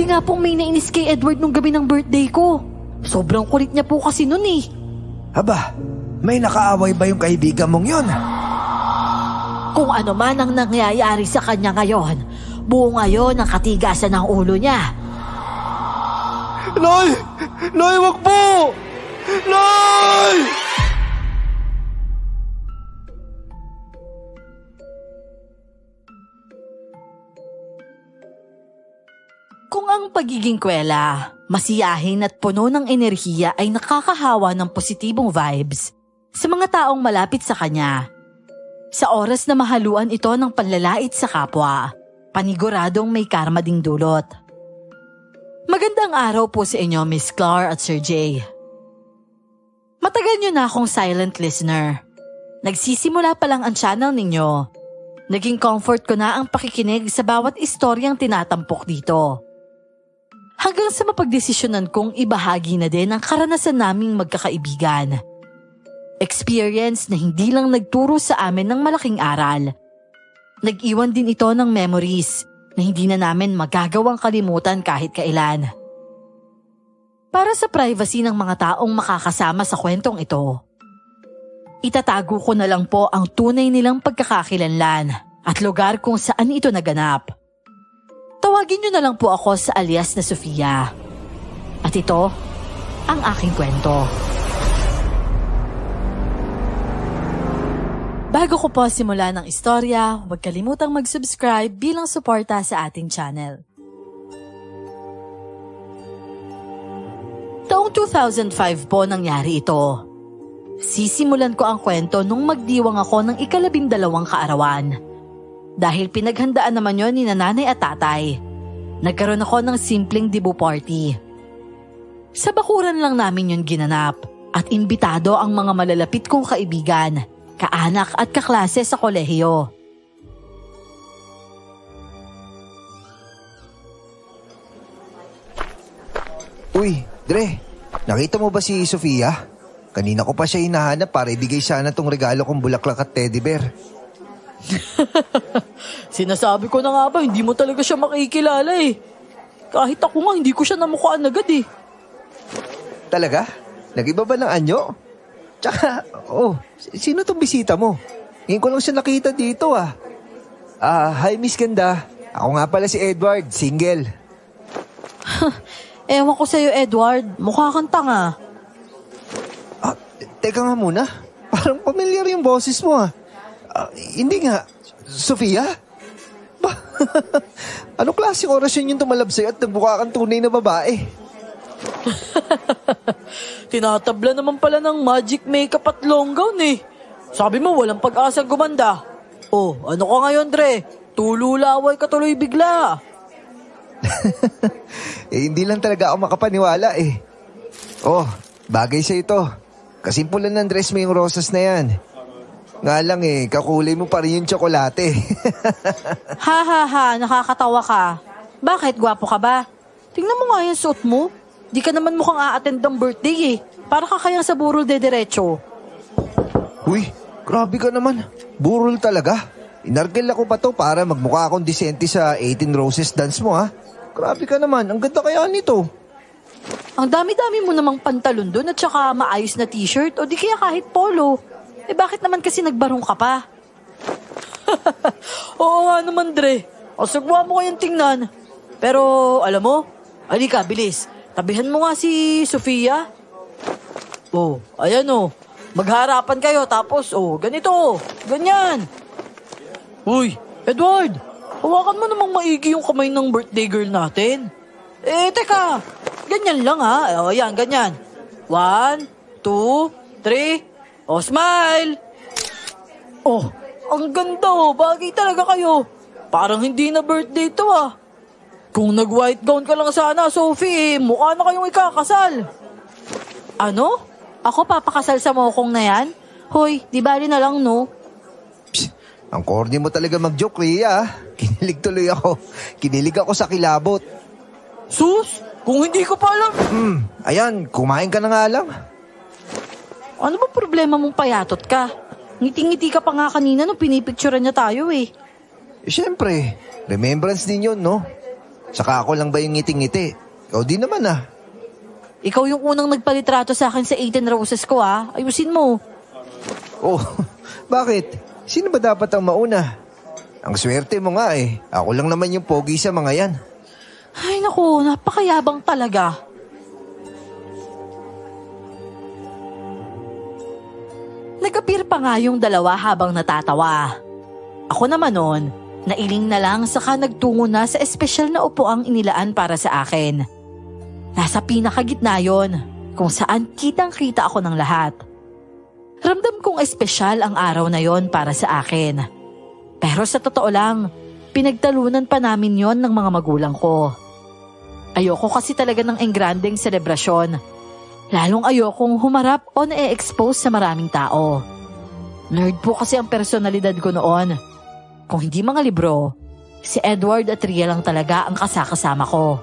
Daddy nga pong may nainis kay Edward nung gabi ng birthday ko. Sobrang kulit niya po kasi nun eh. Aba, may nakaaway ba yung kaibigan mong yun? Kung ano man ang nangyayari sa kanya ngayon, buo ngayon ang katigasan ng ulo niya. Nay! Nay, wag po! Nay! Kung ang pagiging kwela, masiyahin at puno ng enerhiya ay nakakahawa ng positibong vibes sa mga taong malapit sa kanya, sa oras na mahaluan ito ng panlalait sa kapwa, paniguradong may karma ding dulot. Magandang araw po sa inyo, Miss Clar at Sir Jay. Matagal nyo na akong silent listener. Nagsisimula pa lang ang channel ninyo. Naging comfort ko na ang pakikinig sa bawat istoryang tinatampok dito. Hanggang sa mapagdesisyonan kong ibahagi na din ang karanasan naming magkakaibigan. Experience na hindi lang nagturo sa amin ng malaking aral. Nag-iwan din ito ng memories na hindi na namin magagawang kalimutan kahit kailan. Para sa privacy ng mga taong makakasama sa kwentong ito, itatago ko na lang po ang tunay nilang pagkakakilanlan at lugar kung saan ito naganap. Tawagin niyo na lang po ako sa alias na Sofia. At ito, ang aking kwento. Bago ko po simulan ng istorya, huwag kalimutang mag-subscribe bilang suporta sa ating channel. Taong 2005 po nangyari ito. Sisimulan ko ang kwento nung magdiwang ako ng 12 kaarawan. Dahil pinaghandaan naman yon ni nanay at tatay, nagkaroon ako ng simpleng dibu party. Sa bakuran lang namin yun ginanap at imbitado ang mga malalapit kong kaibigan, kaanak at kaklase sa kolehiyo. Uy, Dre, nakita mo ba si Sofia? Kanina ko pa siya hinahanap para ibigay sana tong regalo kong bulaklak at teddy bear. Sinasabi ko na nga ba, hindi mo talaga siya makikilala eh. Kahit ako nga, hindi ko siya namukhaan agad eh. Talaga? Nag-iba ba ng anyo? Tsaka, sino tong bisita mo? Ngayon ko lang siya nakita dito ah. Hi Miss Ganda. Ako nga pala si Edward, single. Ewan ko sa'yo Edward, mukha kang tanga. Teka nga muna, parang pamilyar yung boses mo ah. Hindi nga. Sofia? Anong klaseng orasyon yung tumalab sa'yo at nagbuka kang tunay na babae? Tinatabla naman pala ng magic makeup at long gown eh. Sabi mo walang pag-asang gumanda. Oh, ano ka ngayon Dre? Tululaway ka tuloy bigla. Hindi lang talaga ako makapaniwala eh. Bagay sa ito. Kasimpulan ng dress mo yung rosas na yan. Nga lang eh, kakulay mo pa rin yung tsokolate. Ha, nakakatawa ka. Bakit, gwapo ka ba? Tingnan mo nga yung suot mo. Di ka naman mukhang a-attend ng birthday eh. Para ka kayang sa burol de derecho. Uy, grabe ka naman. Burol talaga. Inargil ako pa to para magmukha akong disente sa 18 Roses dance mo ha. Grabe ka naman, ang ganda kaya nito. Ang dami-dami mo namang pantalon doon at saka maayos na t-shirt o di kaya kahit polo. Bakit naman kasi nagbarong ka pa? Oo nga naman, Dre. Asagwa mo kayong tingnan. Pero, alam mo, alika, bilis. Tabihan mo nga si Sofia. Ayan magharapan kayo tapos, ganito, ganyan. Uy, Edward, hawakan mo namang maigi yung kamay ng birthday girl natin. Teka, ganyan lang ha. Ayan, ganyan. 1, 2, 3. Smile! Ang ganda bagay talaga kayo. Parang hindi na birthday to ah. Kung nag-white gown ka lang sana, Sophie, mukha na kayong ikakasal. Ano? Ako papakasal sa mokong na yan? Hoy, di bali na lang no? Psst, ang corny mo talaga mag-joke, Rhea. Kinilig tuloy ako. Kinilig ako sa kilabot. Sus, kung hindi ko pa alam. Ayan, kumain ka na nga lang. Ano ba problema mong payatot ka? Ngiti-ngiti ka pa nga kanina nung pinipicturean niya tayo eh. Siyempre, remembrance din yun, no? Saka ako lang ba yung ngiti-ngiti? Ikaw di naman ah. Ikaw yung unang nagpalitrato sa akin sa 18 roses ko Ayusin mo. Oh, bakit? Sino ba dapat ang mauna? Ang swerte mo nga eh. Ako lang naman yung pogi sa mga yan. Ay naku, napakayabang talaga. Nag-appear pa nga yung dalawa habang natatawa. Ako naman noon, nailing na lang saka nagtungo na sa espesyal na upuang inilaan para sa akin. Nasa pinakagitna yon, kung saan kitang-kita ako ng lahat. Ramdam kong espesyal ang araw na yon para sa akin. Pero sa totoo lang, pinagtalunan pa namin yon ng mga magulang ko. Ayoko kasi talaga ng engrandeng selebrasyon. Lalong ayokong humarap o na-expose sa maraming tao. Nerd po kasi ang personalidad ko noon. Kung hindi mga libro, si Edward at Rhea lang talaga ang kasakasama ko.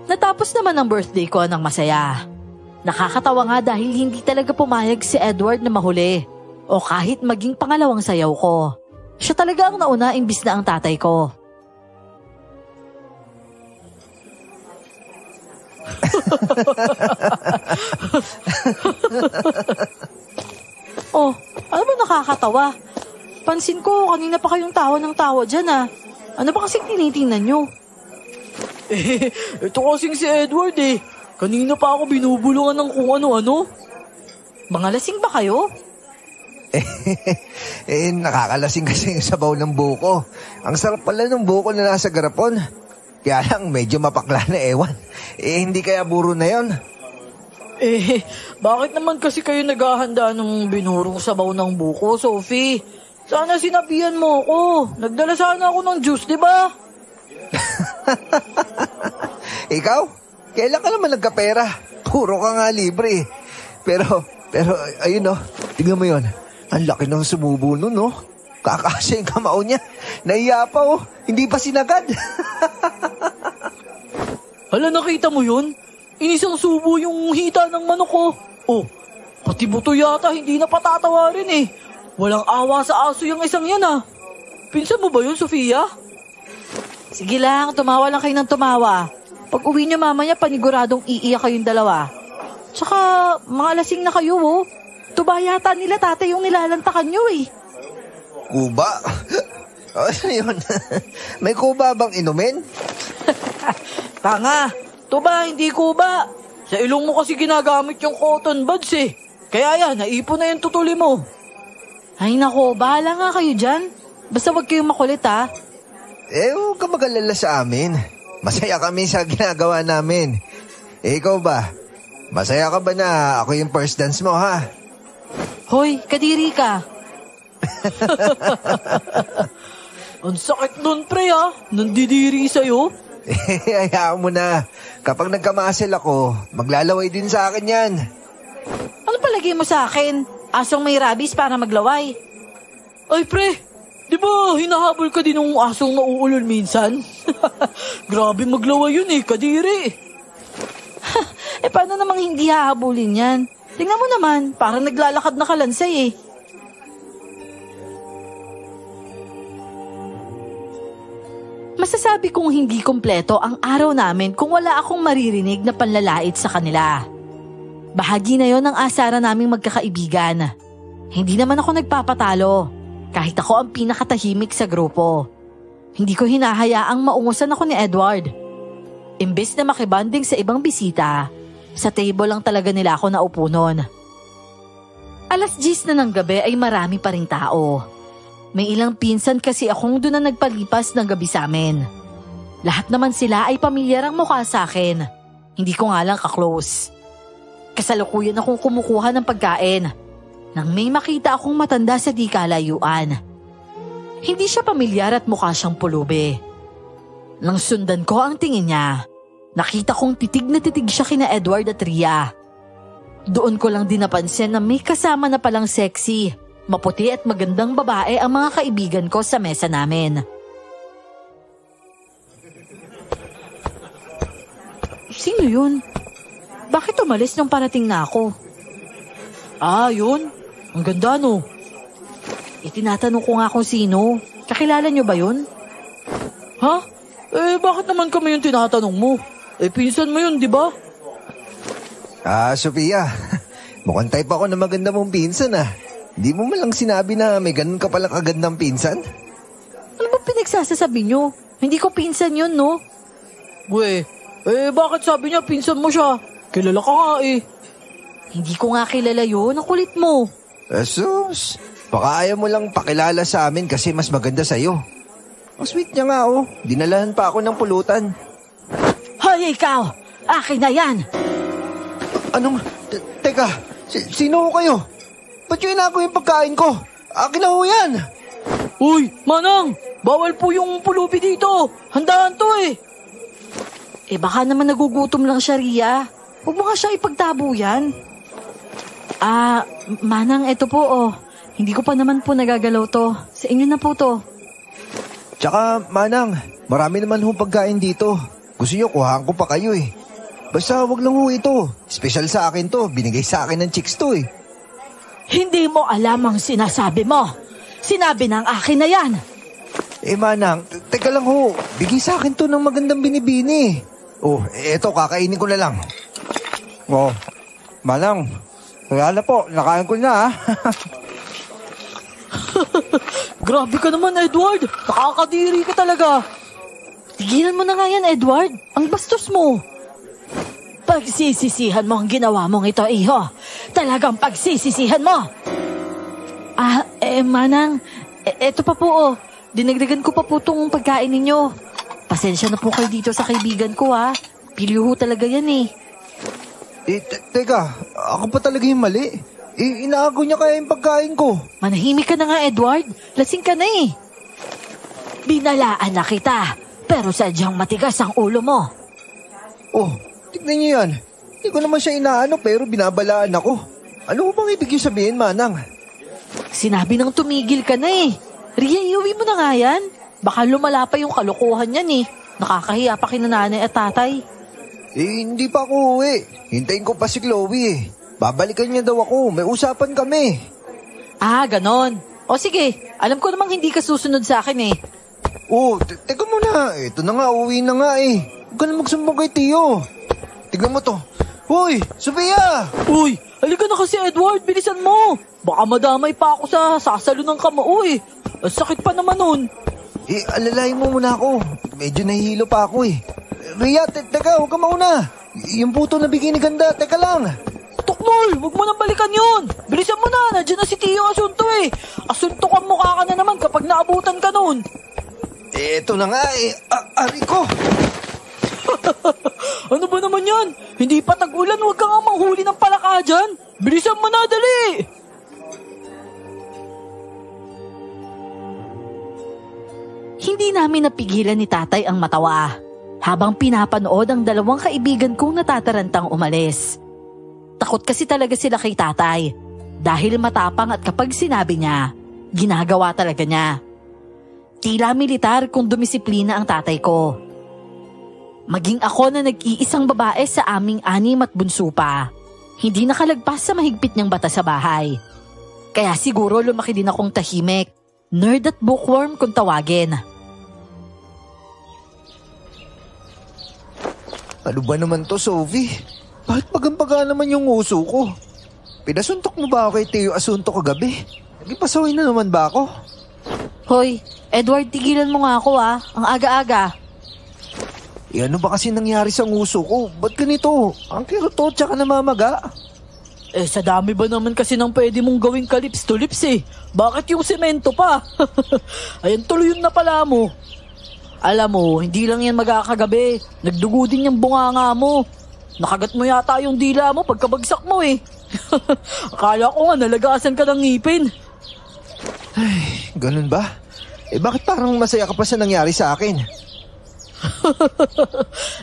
Natapos naman ang birthday ko ng masaya. Nakakatawa nga dahil hindi talaga pumayag si Edward na mahuli o kahit maging pangalawang sayaw ko. Siya talaga ang nauna imbis na ang tatay ko. Oh, ano ba nakakatawa? Pansin ko, kanina pa kayong tawa ng tawa dyan Ano ba kasing tinitingnan nyo? Ito kasing si Edward Kanina pa ako binubulungan ng kung ano-ano. Mga lasing ba kayo? Nakakalasing kasi yung sabaw ng buko. Ang sarap pala ng buko na nasa garapon. Kaya lang medyo mapakla na ewan. Hindi kaya buro na yon. Bakit naman kasi kayo naghahanda ng binurong sabaw ng buko, Sophie? Sana sinabihan mo ako. Nagdala sana ako ng juice, di ba? Ikaw? Kailan ka naman nagkapera? Puro ka nga libre. Pero, ayun tignan mo yun. Ang laki ng sumubo nun, Kakasya yung kamao niya. Naiya pa, Hindi pa sinagad. Hala, nakita mo yun? Inisang subo yung hita ng manok ko. Oh, pati buto yata hindi na patatawarin Walang awa sa aso yung isang yan Pinsan mo ba yun, Sofia? Sige lang, tumawa lang kayo ng tumawa. Pag uwi niyo mamaya, paniguradong iiyak kayong dalawa. Tsaka, mga lasing na kayo Tuba yata nila tatay yung nilalantakan nyo Kuba? Ano yun? May kuba bang inumin? Tanga, tuba hindi kuba. Sa ilong mo kasi ginagamit yung cotton buds Kaya yan, naipon na yung tutuli mo. Ay nako, bahala nga kayo dyan. Basta wag kayong makulit huwag ka mag-alala sa amin. Masaya kami sa ginagawa namin. Ikaw ba? Masaya ka ba na ako yung first dance mo, ha? Hoy, kadiri ka. Ang sakit nun, pre, nandidiri sa'yo. Hayaan mo na. Kapag nagkamasel ako, maglalaway din sa akin yan. Ano palagay mo sa akin? Asong may rabies para maglaway. Ay, pre, di ba hinahabol ka din ng asong nauulol minsan? Grabe maglaway yun kadiri. Paano namang hindi hahabulin yan? Tingnan mo naman, parang naglalakad na kalansay Masasabi kong hindi kumpleto ang araw namin kung wala akong maririnig na panlalait sa kanila. Bahagi na yon ng asara naming magkakaibigan. Hindi naman ako nagpapatalo, kahit ako ang pinakatahimik sa grupo. Hindi ko hinahayaang maungusan ako ni Edward. Imbes na makibanding sa ibang bisita, sa table lang talaga nila ako naupo noon. 10:00 na ng gabi ay marami pa ring tao. May ilang pinsan kasi akong doon na nagpalipas ng gabi sa amin. Lahat naman sila ay pamilyar ang mukha sa akin. Hindi ko nga lang ka-close. Kasalukuyan akong kumukuha ng pagkain nang may makita akong matanda sa di kalayuan. Hindi siya pamilyar at mukha siyang pulubi. Nang sundan ko ang tingin niya, nakita kong titig na titig siya kina Edward at Rhea. Doon ko lang din napansin na may kasama na palang sexy, maputi at magandang babae ang mga kaibigan ko sa mesa namin. Sino yun? Bakit umalis nung parating na ako? Yun. Ang ganda no. Tinatanong ko nga kung sino. Kakilala niyo ba yun? Ha? Bakit naman kami yung tinatanong mo? Pinsan mo yun, di ba? Sophia, mukhang type ako na maganda mong pinsan Hindi mo man lang sinabi na may ganun ka palang kagandang pinsan? Ano ba pinagsasasabi nyo? Hindi ko pinsan yun, no? Bakit sabi niya pinsan mo siya? Kilala ka nga Hindi ko nga kilala yun. Ang kulit mo. Sus, baka ayaw mo lang pakilala sa amin kasi mas maganda sa'yo. Ang sweet niya nga dinalahan pa ako ng pulutan. Hoy, ikaw! Akin na yan! Anong? Teka, sino kayo? Ba't yun ako yung pagkain ko? Akin na yan! Uy, Manang! Bawal po yung pulubi dito! Handaan to baka naman nagugutom lang siya, Ria. Huwag mo nga siya ipagtabo yan. Manang, eto po Hindi ko pa naman po nagagalaw to. Sa inyo na po to. Tsaka, Manang, marami naman pagkain dito. Gusto nyo, kuhaan ko pa kayo Basta wag lang ito. Special sa akin to. Binigay sa akin ng chicks to Hindi mo alam ang sinasabi mo. Sinabi ng akin na yan. Manang, teka lang Bigay sa akin to ng magandang binibini. Eto, kakainin ko na lang. Manang, wala na po. Nakain ko na Grabe ka naman, Edward. Nakakadiri ka talaga. Tigilan mo na nga yan, Edward. Ang bastos mo. Pagsisisihan mo ang ginawa mong ito, iho. Talagang pagsisisihan mo. Manang, eto pa po, dinagdagan ko pa po itong pagkain ninyo. Pasensya na po kayo dito sa kaibigan ko, Piliho talaga yan Teka, ako pa talaga yung mali. Inaago niya kaya yung pagkain ko. Manahimik ka na nga, Edward. Lasing ka na Binalaan na kita, pero sadyang matigas ang ulo mo. Tignan niyo yan. Hindi ko naman siya inaano pero binabalaan ako. Ano bang ibig yung sabihin, Manang? Sinabi nang tumigil ka na Ria, iuwi mo na nga yan. Baka lumala pa yung kalokohan yan Nakakahiya pa kina nanay at tatay. Hindi pa ako uwi. Hintayin ko pa si Chloe Babalikan niya daw ako. May usapan kami. Ganon. Sige. Alam ko namang hindi ka susunod sa akin Teka muna. Ito na nga, uwi na nga Huwag ka na magsumbong kay Tio. Tignan mo to. Hoy, Sophia! Uy, halika na kasi, Edward. Bilisan mo. Baka madamay pa ako sa sasalo ng kamao Ang sakit pa naman nun. Alalayin mo muna ako. Medyo nahihilo pa ako Ria, teka, huwag ka mauna. Yung puto na bikini ganda, teka lang. Tukmol, huwag mo nang balikan yun. Bilisan mo na, nandiyan na si Tio Asunto Asunto kang mukha ka na naman kapag naabutan ka nun. Eto na nga Ari ko. Ano ba naman yan? Hindi pa tag-ulan, huwag ka nga manghuli ng palaka dyan. Bilisan mo na, dali. Hindi namin napigilan ni tatay ang matawa habang pinapanood ang dalawang kaibigan kong natatarantang umalis. Takot kasi talaga sila kay tatay dahil matapang at kapag sinabi niya, ginagawa talaga niya. Tila militar kung dumisiplina ang tatay ko. Maging ako na nag-iisang babae sa aming 6 at bunso pa, hindi nakalagpas sa mahigpit niyang bata sa bahay. Kaya siguro lumaki din akong tahimik, nerd at bookworm kung tawagin. Ano ba naman to, Sophie? Bakit pagambaga naman yung uso ko? Pinasuntok mo ba ako kay Tio Asunto kagabi? Naging pasaway na naman ba ako? Hoy, Edward, tigilan mo nga ako ang aga-aga. Ano ba kasi nangyari sa nguso ko? Ba't ganito? Ang kiruto tsaka namamaga. Sa dami ba naman kasi nang pwede mong gawing kalips to lips Bakit yung semento pa? Ayan, tuloy yun na pala mo. Alam mo, hindi lang yan magkakagabi. Nagdugo din yung bunganga mo. Nakagat mo yata yung dila mo pagkabagsak mo Akala ko nga nalagasan ka ng ngipin. Ay, ganun ba? Bakit parang masaya ka pa sa nangyari sa akin?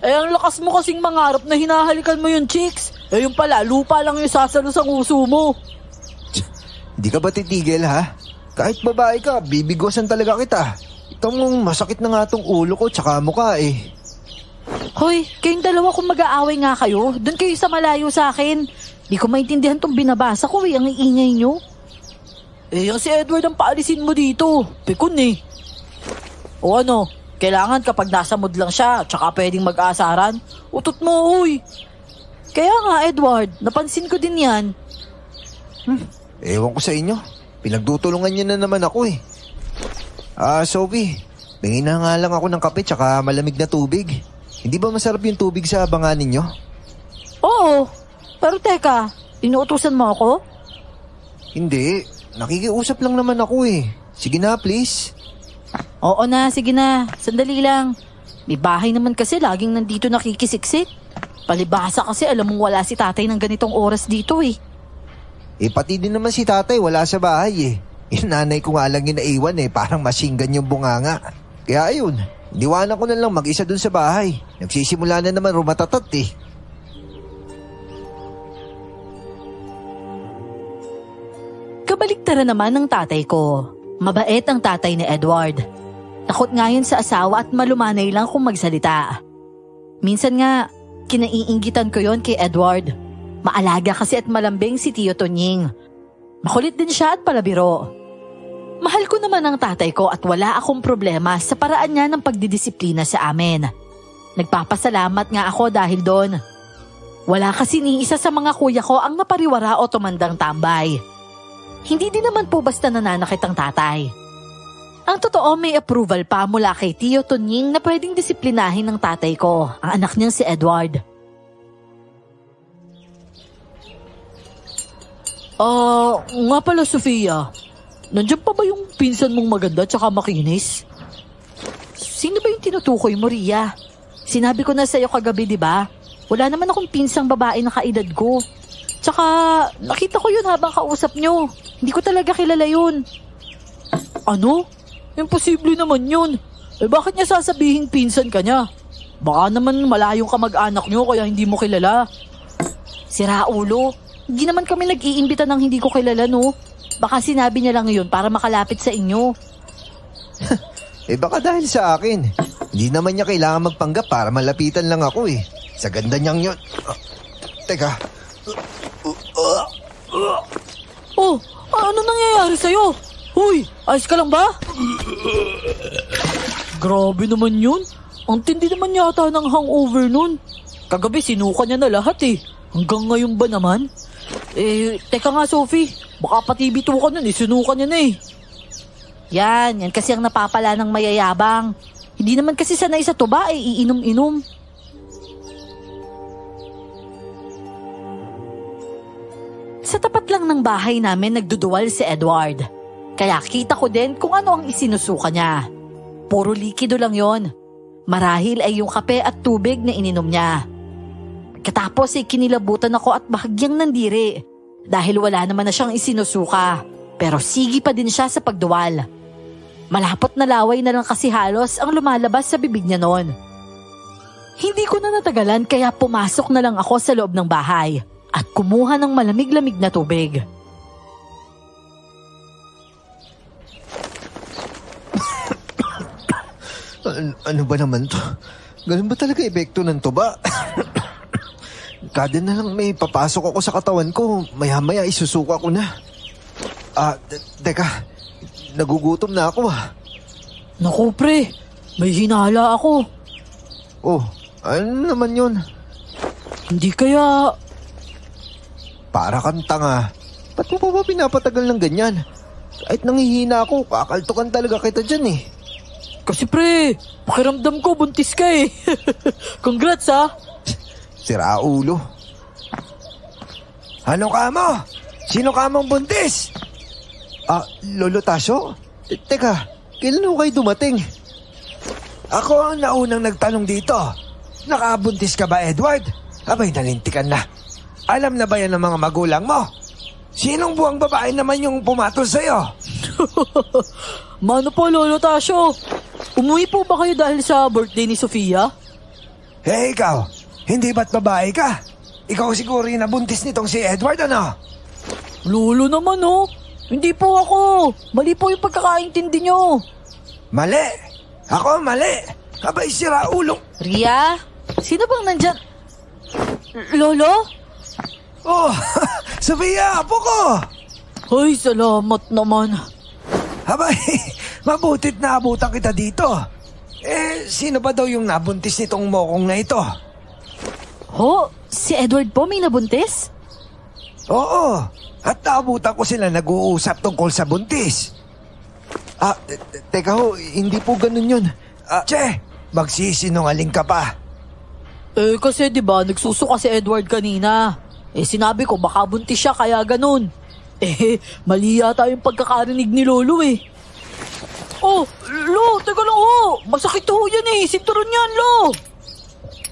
Ang lakas mo kasing mangarap na hinahalikan mo yung chicks. Yung pala, lupa lang yung sasalo sa nguso mo. Di ka ba titigil, ha? Kahit babae ka, bibigwasan talaga kita. Ito mong masakit na nga tong ulo ko tsaka mukha Hoy, kayong dalawa kung mag-aaway nga kayo, doon kayo sa malayo sa akin. Di ko maintindihan tong binabasa ko ang iingay nyo. Yung si Edward ang paalisin mo dito. Pikon O ano, Kailangan kapag nasa mood lang siya, tsaka pwedeng mag-aasaran. Utot mo, uy. Kaya nga, Edward, napansin ko din yan. Ewan ko sa inyo. Pinagtutulungan niyo na naman ako eh. Sophie, bingin na nga lang ako ng kape tsaka malamig na tubig. Hindi ba masarap yung tubig sa abanganin niyo? Oo, pero teka, inuutusan mo ako? Hindi, nakikiusap lang naman ako eh. Sige na, please. Oo na, sige na. Sandali lang. May bahay naman kasi laging nandito nakikisiksik. Palibhasa kasi alam mong wala si tatay ng ganitong oras dito eh. Pati din naman si tatay wala sa bahay eh. Yung nanay ko nga lang yung naiwan eh, parang machine gun yung bunganga. Kaya ayun, diwanan ko na lang mag-isa dun sa bahay. Nagsisimula na naman rumatatat eh. Kabaliktaran naman ng tatay ko. Mabait ang tatay ni Edward. Takot nga yun sa asawa at malumanay lang kung magsalita. Minsan nga, kinaiinggitan ko yon kay Edward. Maalaga kasi at malambing si Tio Tonying. Makulit din siya at palabiro. Mahal ko naman ang tatay ko at wala akong problema sa paraan niya ng pagdidisiplina sa amin. Nagpapasalamat nga ako dahil doon. Wala kasi ni isa sa mga kuya ko ang napariwara o tumandang tambay. Hindi din naman po basta nananakit ang tatay. Ang totoo, may approval pa mula kay Tio Tonying na pwedeng disiplinahin ng tatay ko, ang anak niyang si Edward. Nga pala, Sofia. Nandiyan pa ba yung pinsan mong maganda tsaka makinis? Sino ba yung tinutukoy mo, Ria? Sinabi ko na sa'yo kagabi, di ba? Wala naman akong pinsang babae na kaedad ko. Tsaka, nakita ko yun habang kausap nyo. Hindi ko talaga kilala yun. Ano? Imposible naman yun. Bakit niya sasabihin pinsan ka niya? Baka naman malayong kamag-anak nyo kaya hindi mo kilala. Sira ulo. Hindi naman kami nag-iimbita ng hindi ko kilala, no? Baka sinabi niya lang yun para makalapit sa inyo. Baka dahil sa akin. Hindi naman niya kailangan magpanggap para malapitan lang ako eh. Sa ganda niyang yun. Teka. Ano nangyayari sa'yo? Huy, ayos ka lang ba? Grabe naman yun. Ang tindi naman yata ng hangover nun. Kagabi sinuka niya na lahat eh. Hanggang ngayon ba naman? Teka nga Sophie. Baka pati bito ka nun eh. Sinuka niya na eh. Yan kasi ang napapala ng mayayabang. Hindi naman kasi sanay sa tuba iinom-inom. Sa tapat lang ng bahay namin nagduduwal si Edward. Kaya kita ko din kung ano ang isinusuka niya. Puro likido lang yon. Marahil ay yung kape at tubig na ininom niya. Katapos kinilabutan ako at bahagyang nandiri. Dahil wala naman na siyang isinusuka. Pero sige pa din siya sa pagduwal. Malapot na laway na lang kasi halos ang lumalabas sa bibig niya noon. Hindi ko na natagalan kaya pumasok na lang ako sa loob ng bahay. At kumuha ng malamig-lamig na tubig. Ano ba naman to? Ganun ba talaga epekto ng tuba? Kada na lang may papasok ako sa katawan ko, maya-maya isusuka ko na. Teka, nagugutom na ako Naku pre, may hinala ako. Oh, ano naman yun? Hindi kaya... Para kang tanga. Ba't mo pa ba pinapatagal ng ganyan? Kahit nangihina ako, kakaltukan talaga kita dyan eh. Kasi pre, pakiramdam ko buntis ka eh. Congrats ha. Sira ulo. Ano ka mo? Sino ka mong buntis? Lolo Tasyo? Teka, kailan ho kayo dumating? Ako ang naunang nagtanong dito. Nakabuntis ka ba, Edward? Abay, nalintikan na. Alam na ba yan ng mga magulang mo? Sinong buwang babae naman yung pumatol sa'yo? Mano po, Lolo Tasyo? Umuwi po ba kayo dahil sa birthday ni Sofia? Ikaw, hindi ba't babae ka? Ikaw siguro yung nabuntis nitong si Edward, ano? Lolo naman, oh. Hindi po ako. Mali po yung pagkakaintindi nyo. Mali? Ako mali? Abay, sira ulong. Ria, sino bang nandyan? Lolo? Oh, Sofia, apo ko! Ay, salamat naman. Abay, mabutit na abutan kita dito. sino ba daw yung nabuntis nitong mokong na ito? Ho, si Edward po may nabuntis? Oo, at naabutan ko sila nag-uusap tungkol sa buntis. Teka ho, hindi po ganun yun. Che, magsisinungaling ka pa. Kasi diba, nagsusuka si Edward kanina. Sinabi ko baka buntis siya kaya ganun. Mali yata yung pagkakarinig ni Lolo Oh, Lo, teka lang ho. Masakit ho yan Sinturon yan, Lo.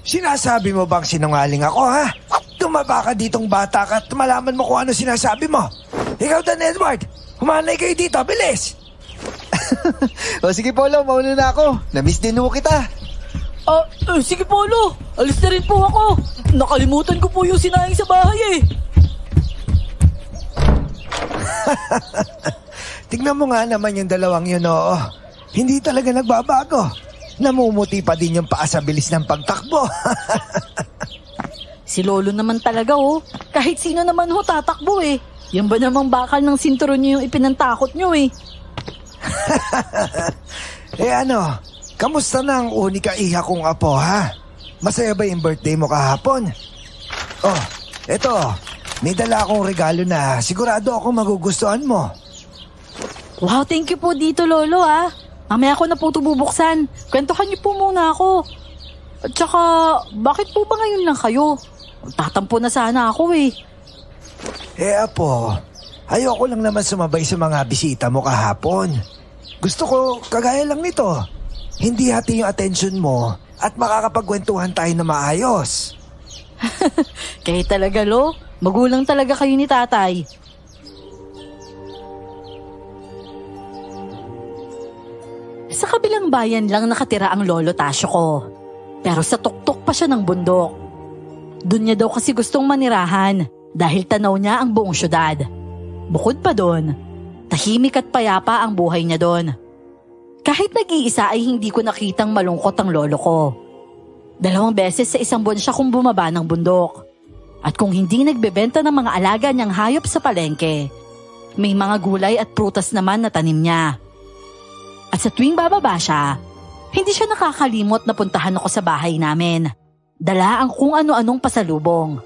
Sinasabi mo bang sinungaling ako, ha? Tumaba ka ditong bata ka at malaman mo kung ano sinasabi mo. Ikaw Dan Edward, humanay kayo dito, bilis. O sige po, Lo, mauna na ako. Namiss din ho kita. Sige po, Lo. Alis na rin po ako. Nakalimutan ko po yung sinayang sa bahay Tignan mo nga naman yung dalawang yun, oo. Hindi talaga nagbabago. Namumuti pa din yung paa sa bilis ng pagtakbo. Si Lolo naman talaga Kahit sino naman tatakbo Yan ba namang bakal ng sinturon niyo yung ipinantakot niyo Kamusta na ang unika iha kong apo, ha? Masaya ba yung birthday mo kahapon? Oh, eto. May dala akong regalo na sigurado ako magugustuhan mo. Wow, thank you po dito, Lolo, Mamaya ko na po ito bubuksan. Kwentuhan niyo po muna ako. At saka, bakit po ba ngayon lang kayo? Tatampo na sana ako Apo, ayoko lang naman sumabay sa mga bisita mo kahapon. Gusto ko, kagaya lang nito. Hindi hati yung atensyon mo at makakapagkwentuhan tayo na maayos. Kayo talaga, Lo. Magulang talaga kayo ni Tatay. Sa kabilang bayan lang nakatira ang Lolo Tasyo ko. Pero sa tuktok pa siya ng bundok. Doon niya daw kasi gustong manirahan dahil tanaw niya ang buong syudad. Bukod pa doon, tahimik at payapa ang buhay niya doon. Kahit nag-iisa ay hindi ko nakitang malungkot ang lolo ko. 2 beses sa isang buwan siya kung bumaba ng bundok. At kung hindi nagbebenta ng mga alaga niyang hayop sa palengke, may mga gulay at prutas naman na tanim niya. At sa tuwing bababa siya, hindi siya nakakalimot na puntahan ako sa bahay namin. Dala ang kung ano-anong pasalubong.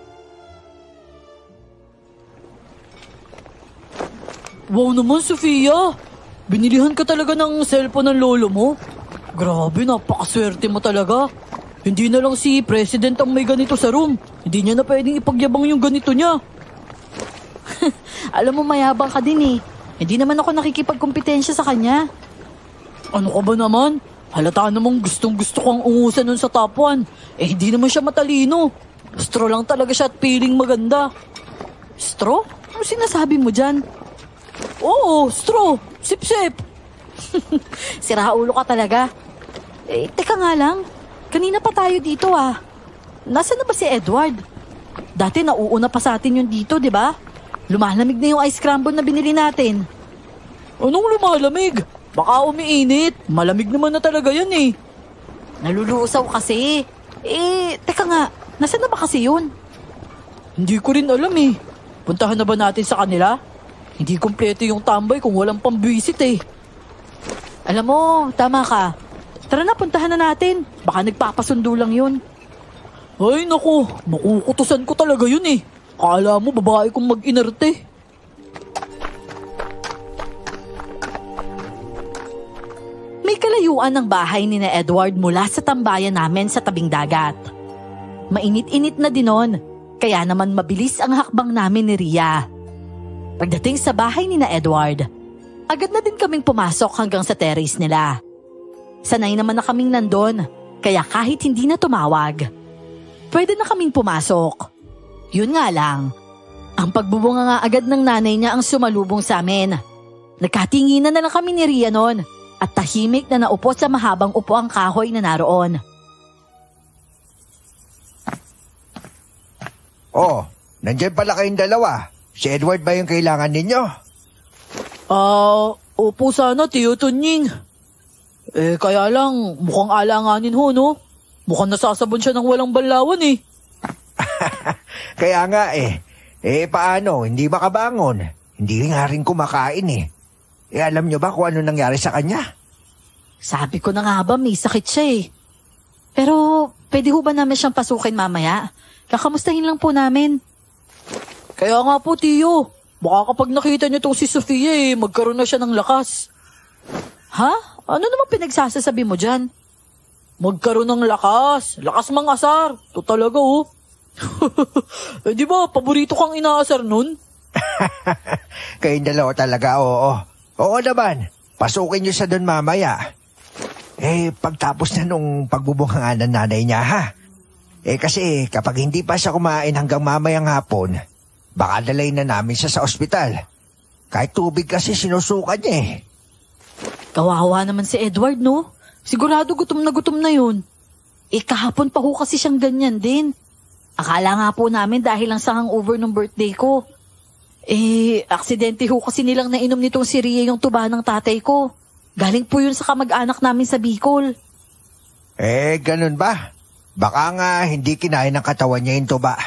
Wow naman, Sofia! Binilihan ka talaga ng cellphone ng lolo mo? Grabe, napakaswerte mo talaga. Hindi na lang si President ang may ganito sa room. Hindi niya na pwedeng ipagyabang yung ganito niya. Alam mo, mayabang ka din Hindi naman ako nakikipagkompetensya sa kanya. Ano ka ba naman? Halata namang gustong-gusto kang ungusan nun sa top 1. Hindi naman siya matalino. Straw lang talaga siya at feeling maganda. Straw? Ano sinasabi mo dyan? Oo, straw. Sip-sip. Sira ulo ka talaga. Teka nga lang. Kanina pa tayo dito Nasaan na ba si Edward? Dati nauuna pa sa atin yun dito, di ba? Lumalamig na yung ice scramble na binili natin. Anong lumalamig? Baka umiinit. Malamig naman na talaga yan Nalulusaw kasi. Teka nga. Nasaan na ba kasi yun? Hindi ko rin alam Puntahan na ba natin sa kanila? Hindi kompleto yung tambay kung walang pambwisit Alam mo, tama ka. Tara na, puntahan na natin. Baka nagpapasundo lang yun. Ay naku, makukutusan ko talaga yun Kala mo babae kong mag-inerte. May kalayuan ng bahay ni na Edward mula sa tambayan namin sa tabing dagat. Mainit-init na din nun, kaya naman mabilis ang hakbang namin ni Ria. Pagdating sa bahay ni na Edward, agad na din kaming pumasok hanggang sa terrace nila. Sanay naman na kaming nandun, kaya kahit hindi na tumawag, pwede na kaming pumasok. Yun nga lang, ang pagbubunga nga agad ng nanay niya ang sumalubong sa amin. Nagkatinginan na lang kami ni Ria noon at tahimik na naupo sa mahabang upuang kahoy na naroon. Oh, nandiyan pala kayong dalawa. Si Edward ba yung kailangan ninyo? Opo sana, Tiyo Tunying. Kaya lang, mukhang alanganin ho, no? Mukhang nasasabon siya ng walang banlawan Kaya nga paano, hindi makabangon? Hindi nga rin kumakain alam nyo ba kung ano nangyari sa kanya? Sabi ko na nga ba, may sakit siya Pero pwede ho ba namin siyang pasukin mamaya? Kakamustahin lang po namin. Kaya nga po, Tiyo. Baka kapag nakita niyo tong si Sofia magkaroon na siya ng lakas. Ha? Ano naman pinagsasasabi mo dyan? Magkaroon ng lakas. Lakas mangasar. To talaga, oh. Di ba, paborito kang inaasar nun? Kayong dalawa talaga, oo. Oo naman, pasukin niyo siya doon mamaya. Pagtapos na nung pagbubungangan ng nanay niya, ha? Kasi kapag hindi pa siya kumain hanggang mamayang hapon, baka dalay na namin siya sa ospital. Kahit tubig kasi sinusukan niya Kawawa naman si Edward, no? Sigurado gutom na yun. Kahapon pa ho kasi siyang ganyan din. Akala nga po namin dahil lang sa hangover ng birthday ko. Aksidente ho kasi nilang nainom nitong si Ria yung tuba ng tatay ko. Galing po yun sa kamag-anak namin sa Bicol. Ganun ba? Baka nga hindi kinain ng katawan niya yung tuba.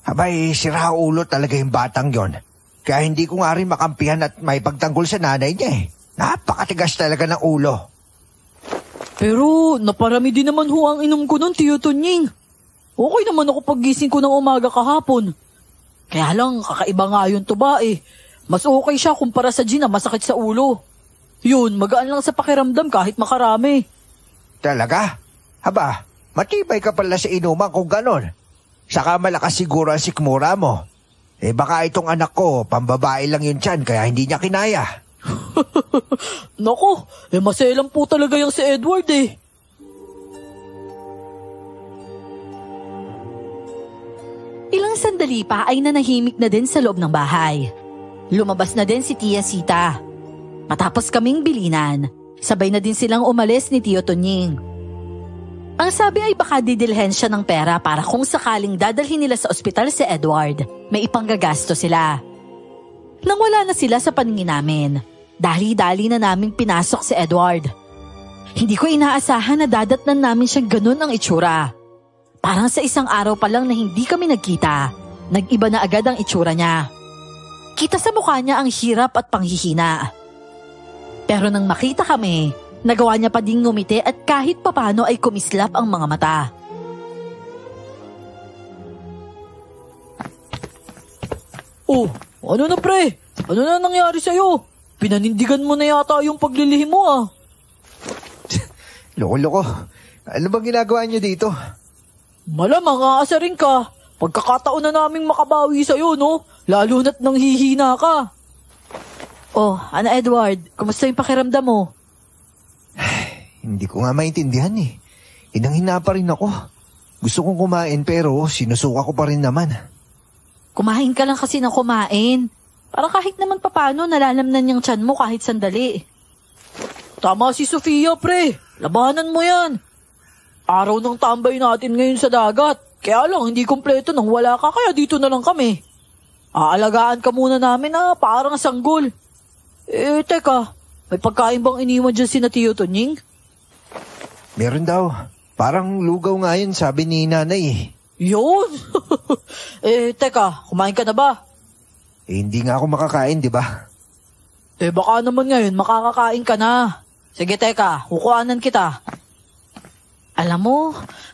Abay, sira ulo talaga yung batang yon. Kaya hindi ko nga rin makampihan at may pagtanggol sa nanay niya Napakatigas talaga ng ulo. Pero naparami din naman ho ang inom ko nun, Tiyo Tunying. Okay naman ako paggising ko ng umaga kahapon. Kaya lang, kakaiba nga yung tuba Mas okay siya kumpara sa gin na masakit sa ulo. Yun, magaan lang sa pakiramdam kahit makarami. Talaga? Haba, matibay ka pala sa inuman kung ganon. Saka malakas siguro ang sikmura mo. Baka itong anak ko, pambabae lang yun tiyan kaya hindi niya kinaya. Nako, maselang po talaga yung si Edward Ilang sandali pa ay nanahimik na din sa loob ng bahay. Lumabas na din si Tia Sita. Matapos kaming bilinan, sabay na din silang umalis ni Tio Tunying. Ang sabi ay baka didilhen siya ng pera para kung sakaling dadalhin nila sa ospital si Edward, may ipanggagasto sila. Nang wala na sila sa paningin namin, dali-dali na naming pinasok si Edward. Hindi ko inaasahan na dadatnan namin siyang ganun ang itsura. Parang sa isang araw pa lang na hindi kami nagkita, nag-iba na agad ang itsura niya. Kita sa mukha niya ang hirap at panghihina. Pero nang makita kami, nagawa niya pa ding ngumiti at kahit papano ay kumislap ang mga mata. Oh, ano na pre? Ano na nangyari sa'yo? Pinanindigan mo na yata yung paglilihim mo Loko-loko, ano bang ginagawa niyo dito? Malamang aasarin ka. Pagkakataon na naming makabawi sa'yo, no? Lalo na't nang hihina ka. Oh, ano Edward? Kumusta yung pakiramdam mo? Hindi ko nga maintindihan Hinang-hina pa rin ako. Gusto kong kumain pero sinusuka ko pa rin naman. Kumain ka lang kasi ng kumain. Para kahit naman papano nalalamnan yung tiyan mo kahit sandali. Tama si Sofia, pre. Labanan mo yan. Araw ng tambay natin ngayon sa dagat. Kaya lang, hindi kompleto nang wala ka, kaya dito na lang kami. Aalagaan ka muna namin parang sanggol. Teka, may pagkain bang iniwan dyan si Tio Tunying? Meron daw. Parang lugaw nga yun, sabi ni nanay Yun? Teka, kumain ka na ba? Hindi nga ako makakain, di ba? Baka naman ngayon makakakain ka na. Sige, teka, kukuhanan kita. Alam mo,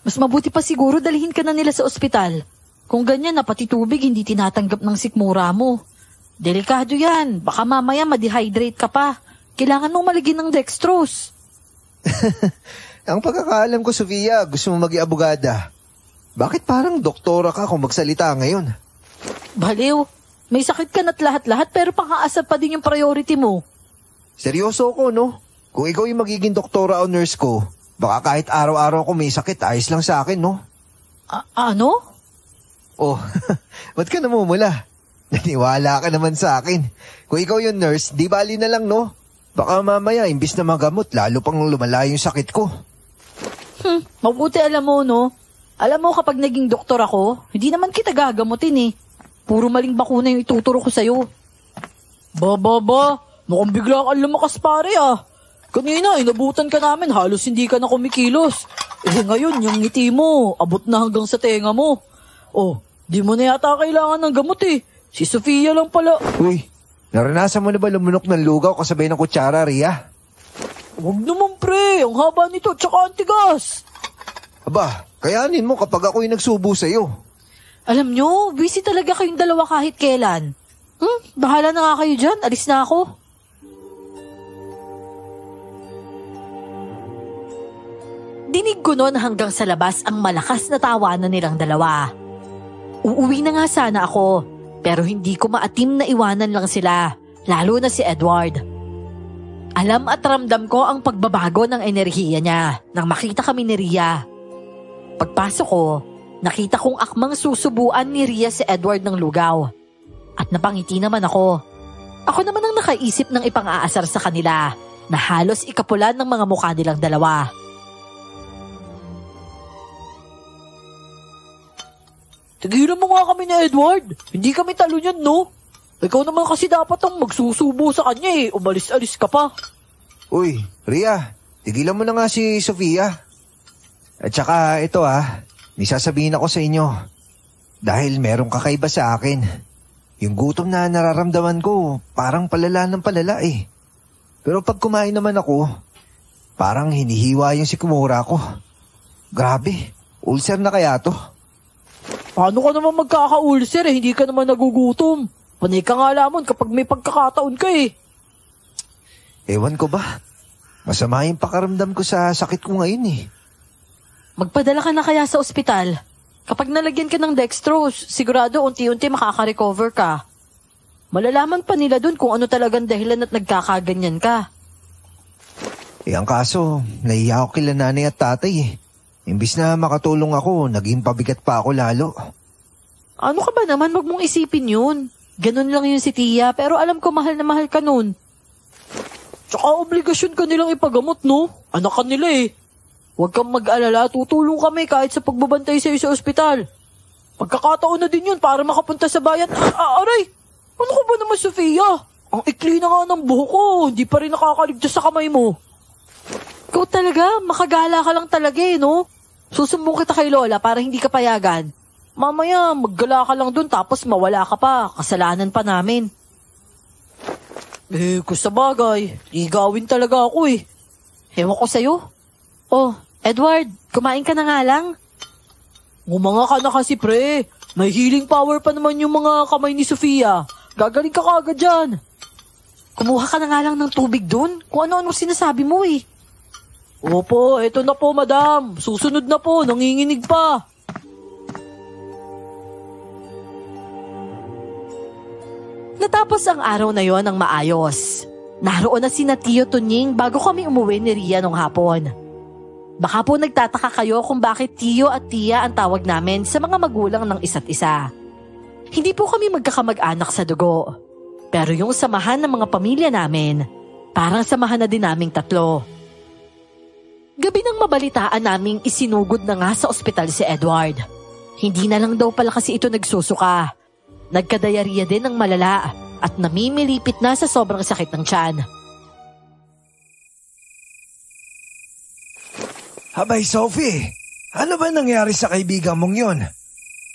mas mabuti pa siguro dalhin ka na nila sa ospital. Kung ganyan na pati tubig hindi tinatanggap ng sikmura mo. Delikado yan, baka mamaya ma-dehydrate ka pa. Kailangan mong maligin ng dextrose. Ang pagkakaalam ko, Sofia, gusto mo maging abogada. Bakit parang doktora ka kung magsalita ngayon? Baliw, may sakit ka na't lahat-lahat pero pang-aasar pa din yung priority mo. Seryoso ko, no? Kung ikaw yung magiging doktora o nurse ko, baka kahit araw-araw ko may sakit, ayos lang sa akin, no? Ano? Oh, ba't ka namumula? Naniwala ka naman sa akin. Kung ikaw yung nurse, di bali na lang, no? Baka mamaya, imbis na magamot, lalo pang lumala yung sakit ko. Mabuti alam mo, no? Alam mo kapag naging doktor ako, hindi naman kita gagamutin Puro maling bakuna yung ituturo ko sa'yo. Ba, mukhang bigla kang lumakas pare Kanina, inabutan ka namin, halos hindi ka na kumikilos. Ngayon, yung ngiti mo, abot na hanggang sa tenga mo. Oh, di mo na yata kailangan ng gamot Si Sofia lang pala. Uy, naranasan mo na ba lumunok ng lugaw kasabay ng kutsara, Ria? Huwag naman pre, ang haba nito, tsaka ang tigas. Aba, kayanin mo kapag ako'y nagsubo sa'yo. Alam nyo, busy talaga kayong dalawa kahit kailan. Bahala na nga kayo dyan. Alis na ako. Dinig ko noon hanggang sa labas ang malakas na tawanan nilang dalawa. Uuwi na nga sana ako, pero hindi ko maatim na iwanan lang sila, lalo na si Edward. Alam at ramdam ko ang pagbabago ng enerhiya niya nang makita kami ni Ria. Pagpasok ko, nakita kong akmang susubuan ni Ria si Edward ng lugaw. At napangiti naman ako. Ako naman ang nakaisip ng ipang-aasar sa kanila na halos ikapulan ng mga mukha nilang dalawa. Tigilan mo nga kami ni Edward. Hindi kami talo niyan, no? Ikaw naman kasi dapat ang magsusubo sa kanya eh. Umalis-alis ka pa. Uy, Ria, tigilan mo na nga si Sofia. At saka ito may sasabihin ako sa inyo. Dahil merong kakaiba sa akin. Yung gutom na nararamdaman ko, parang palala ng palala eh. Pero pag kumain naman ako, parang hinihiwa yung sikmura ko. Grabe, ulcer na kaya to? Paano ka naman magkaka-ulcer eh? Hindi ka naman nagugutom. Panay ka nga lamon kapag may pagkakataon ka eh. Ewan ko ba? Masama yung pakaramdam ko sa sakit ko ngayon eh. Magpadala ka na kaya sa ospital? Kapag nalagyan ka ng dextrose, sigurado unti-unti makaka-recover ka. Malalaman pa nila dun kung ano talagang dahilan at nagkakaganyan ka. Ang kaso, nahiya ako kila nanay at tatay eh. Imbis na makatulong ako, naging pabigat pa ako lalo. Ano ka ba naman? Wag mong isipin yun. Ganun lang yun si Tia, pero alam ko mahal na mahal ka nun. Tsaka obligasyon ka nilang ipagamot, no? Anak ka nila eh. Huwag kang mag-alala, tutulong kami kahit sa pagbabantay sa'yo sa ospital. Pagkakataon na din yun para makapunta sa bayan. Aray! Ano ka ba naman, Sofia? Ang ikli na nga ng buhok ko, hindi pa rin nakakaligtas sa kamay mo. Ikaw talaga, makagala ka lang talaga eh, no? Susumbong kita kay Lola para hindi ka payagan. Mamaya, maggala ka lang dun tapos mawala ka pa. Kasalanan pa namin. Kung sa bagay, igawin talaga ako eh. Ewan ko sa'yo. Oh, Edward, kumain ka na nga lang. Umanga ka na kasi pre. May healing power pa naman yung mga kamay ni Sofia. Gagaling ka kaagad dyan. Kumuha ka na nga lang ng tubig dun. Kung ano-ano sinasabi mo eh. Opo, eto na po madam. Susunod na po, nanginginig pa. Natapos ang araw na yon ng maayos. Naroon na sina Tio Tunying bago kami umuwi ni Ria nung hapon. Baka po nagtataka kayo kung bakit Tio at Tia ang tawag namin sa mga magulang ng isa't isa. Hindi po kami magkakamag-anak sa dugo. Pero yung samahan ng mga pamilya namin, parang samahan na din naming tatlo. Gabi nang mabalitaan naming isinugod na nga sa ospital si Edward. Hindi na lang daw pala kasi ito nagsusuka. Nagkadayariya din ng malala at namimilipit na sa sobrang sakit ng tiyan. Abay, Sophie, ano ba nangyari sa kaibigan mong yun?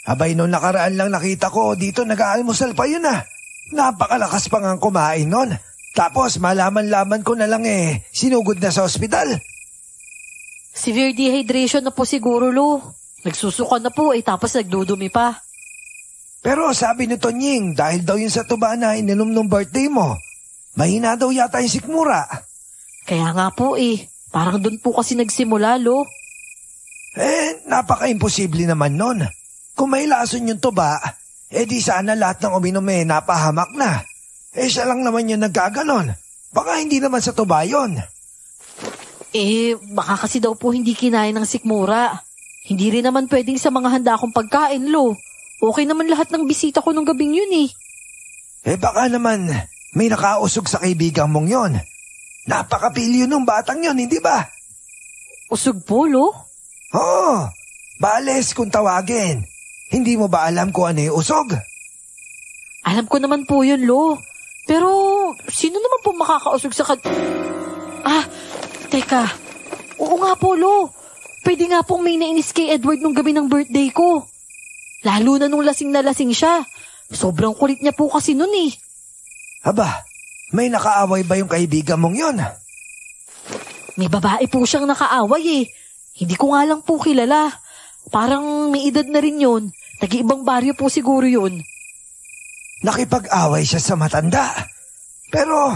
Abay, noong nakaraan lang nakita ko dito nag-aalmusal pa yun ah. Napakalakas pa ngang kumain nun. Tapos malaman-laman ko na lang sinugod na sa ospital. Severe dehydration na po siguro, Lo. Nagsusuka na po tapos nagdudumi pa. Pero sabi ni Tonying, dahil daw yun sa tuba na ininom nung birthday mo, mahina daw yata yung sikmura. Kaya nga po parang doon po kasi nagsimula, Lo. Napaka-imposible naman nun. Kung may lason yung tuba, di sana lahat ng uminom napahamak na. Siya lang naman yung nagkaganon. Baka hindi naman sa tuba yun. Baka kasi daw po hindi kinain ng sikmura. Hindi rin naman pwedeng sa mga handa kong pagkain, Lo. Okay naman lahat ng bisita ko nung gabing yun baka naman may nakausog sa kaibigan mong yun. Napakapilyo nung batang yun, hindi ba? Usog po, Lo? Oo, bales kung tawagin. Hindi mo ba alam kung ano yung usog? Alam ko naman po yun, Lo. Pero sino naman po makakausog sa teka. Oo nga po, Lo. Pwede nga pong may nainis kay Edward nung gabi ng birthday ko. Lalo na nung lasing na lasing siya. Sobrang kulit niya po kasi nun Aba, may nakaaway ba yung kaibigan mong yun? May babae po siyang nakaaway Hindi ko nga lang po kilala. Parang may edad na rin yun. Nag-iibang baryo po siguro yun. Nakipag-away siya sa matanda. Pero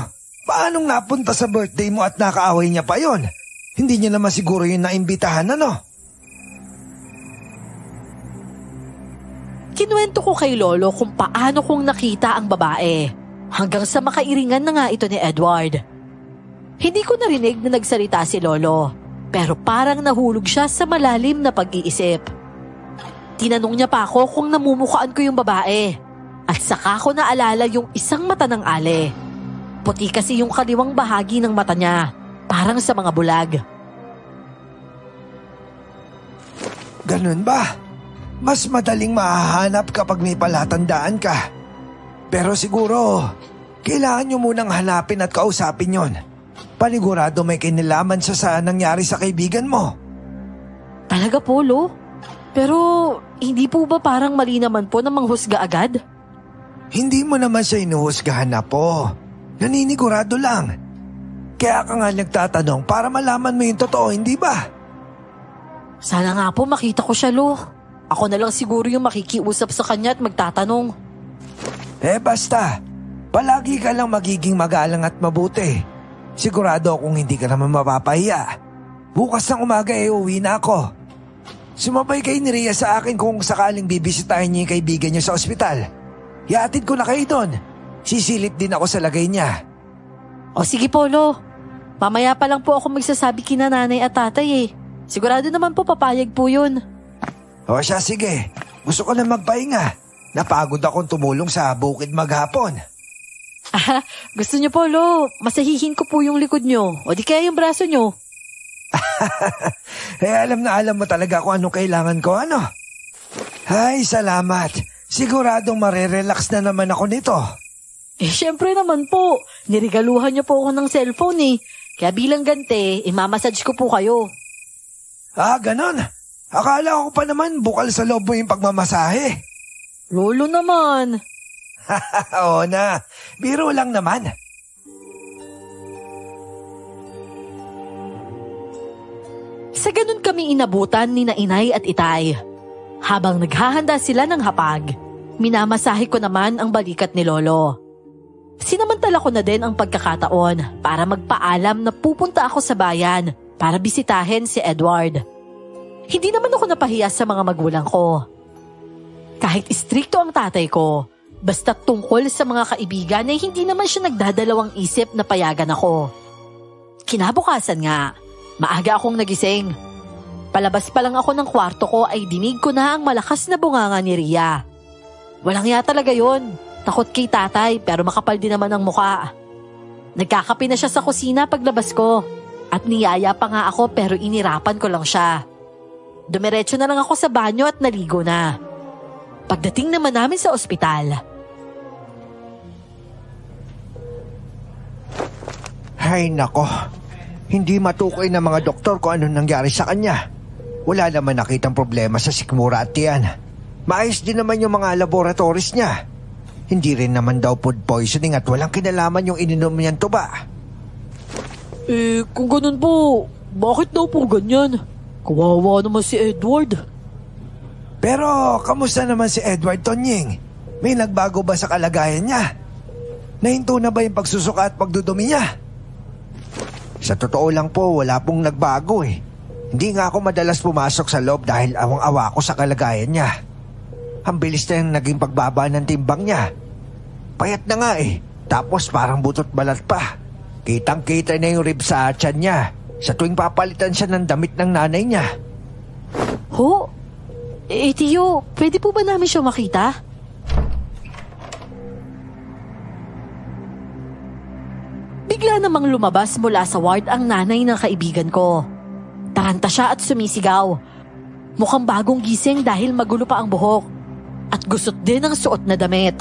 paanong napunta sa birthday mo at nakaaway niya pa yon? Hindi niya naman siguro yun naimbitahan, ano? Kinuwento ko kay Lolo kung paano kong nakita ang babae. Hanggang sa makairingan na nga ito ni Edward. Hindi ko narinig na nagsalita si Lolo. Pero parang nahulog siya sa malalim na pag-iisip. Tinanong niya pa ako kung namumukhaan ko yung babae. At saka ko naalala yung isang mata ng ale. Puti kasi yung kaliwang bahagi ng mata niya. Parang sa mga bulag. Ganun ba? Mas madaling mahahanap kapag may palatandaan ka. Pero siguro, kailangan nyo munang hanapin at kausapin yon. Panigurado may kinalaman siya sa nangyari sa kaibigan mo. Talaga po, Lo? Pero hindi po ba parang mali naman po na manghusga agad? Hindi mo naman siya inuhusgahan na po. Naninigurado lang. Kaya ka nga nagtatanong para malaman mo yung totoo, hindi ba? Sana nga po makita ko siya, Lo. Ako na lang siguro yung makikiusap sa kanya at magtatanong. Basta. Palagi ka lang magiging magalang at mabuti. Sigurado akong hindi ka naman mapapahiya. Bukas ng umaga uwi na ako. Sumabay kay ni Rhea sa akin kung sakaling bibisitahin niya yung kaibigan niya sa ospital. Iatid ko na kayo doon. Sisilip din ako sa lagay niya. O sige po, Lo. Mamaya pa lang po ako magsasabi kina nanay at tatay . Sigurado naman po papayag po yun. O siya, sige. Gusto ko na magpahinga. Napagod akong tumulong sa bukid maghapon. Gusto niyo po, Lo. Masahihin ko po yung likod niyo. O di kaya yung braso niyo. Alam na alam mo talaga kung anong kailangan ko, ano? Ay, salamat. Siguradong marerelax na naman ako nito. Syempre naman po. Niregaluhan niyo po ako ng cellphone . Kaya bilang gante, imamassage ko po kayo. Ganon. Akala ko pa naman bukal sa loob mo yung pagmamasahe. Lolo naman. Oo na. Biro lang naman. Sa ganun kami inabutan ni na Inay at Itay. Habang naghahanda sila ng hapag, minamasahe ko naman ang balikat ni Lolo. Sinamantala ko na din ang pagkakataon para magpaalam na pupunta ako sa bayan para bisitahin si Edward. Hindi naman ako napahiya sa mga magulang ko. Kahit istrikto ang tatay ko, basta tungkol sa mga kaibigan ay hindi naman siya nagdadalawang isip na payagan ako. Kinabukasan nga, maaga akong nagising. Palabas pa lang ako ng kwarto ko ay dinig ko na ang malakas na bunganga ni Rhea. Walang ya talaga yon. Takot kay tatay pero makapal din naman ang muka. Nagkakape na siya sa kusina paglabas ko at niyaya pa nga ako pero inirapan ko lang siya. Dumiretso na lang ako sa banyo at naligo na. Pagdating naman namin sa ospital. Ay nako, hindi matukoy ng mga doktor kung anong nangyari sa kanya. Wala naman nakitang problema sa sikmura at tiyan. Maayos din naman yung mga laboratories niya. Hindi rin naman daw food poisoning at walang kinalaman yung ininom niyang tuba. Kung ganun po, bakit daw po ganyan? Kawawa naman si Edward. Pero kamusta naman si Edward, Tonying? May nagbago ba sa kalagayan niya? Nahinto na ba yung pagsusuka at pagdudumi niya? Sa totoo lang po, wala pong nagbago . Hindi nga ako madalas pumasok sa loob dahil awang-awa ko sa kalagayan niya. Ang bilis na yung naging pagbaba ng timbang niya. Payat na nga . Tapos parang butot balat pa. Kitang-kita na yung rib sa tiyan niya sa tuwing papalitan siya ng damit ng nanay niya. Ho? Tiyo, pwede po ba namin siya makita? Bigla namang lumabas mula sa ward ang nanay ng kaibigan ko. Taranta siya at sumisigaw. Mukhang bagong gising dahil magulo pa ang buhok. At gusot din ang suot na damit.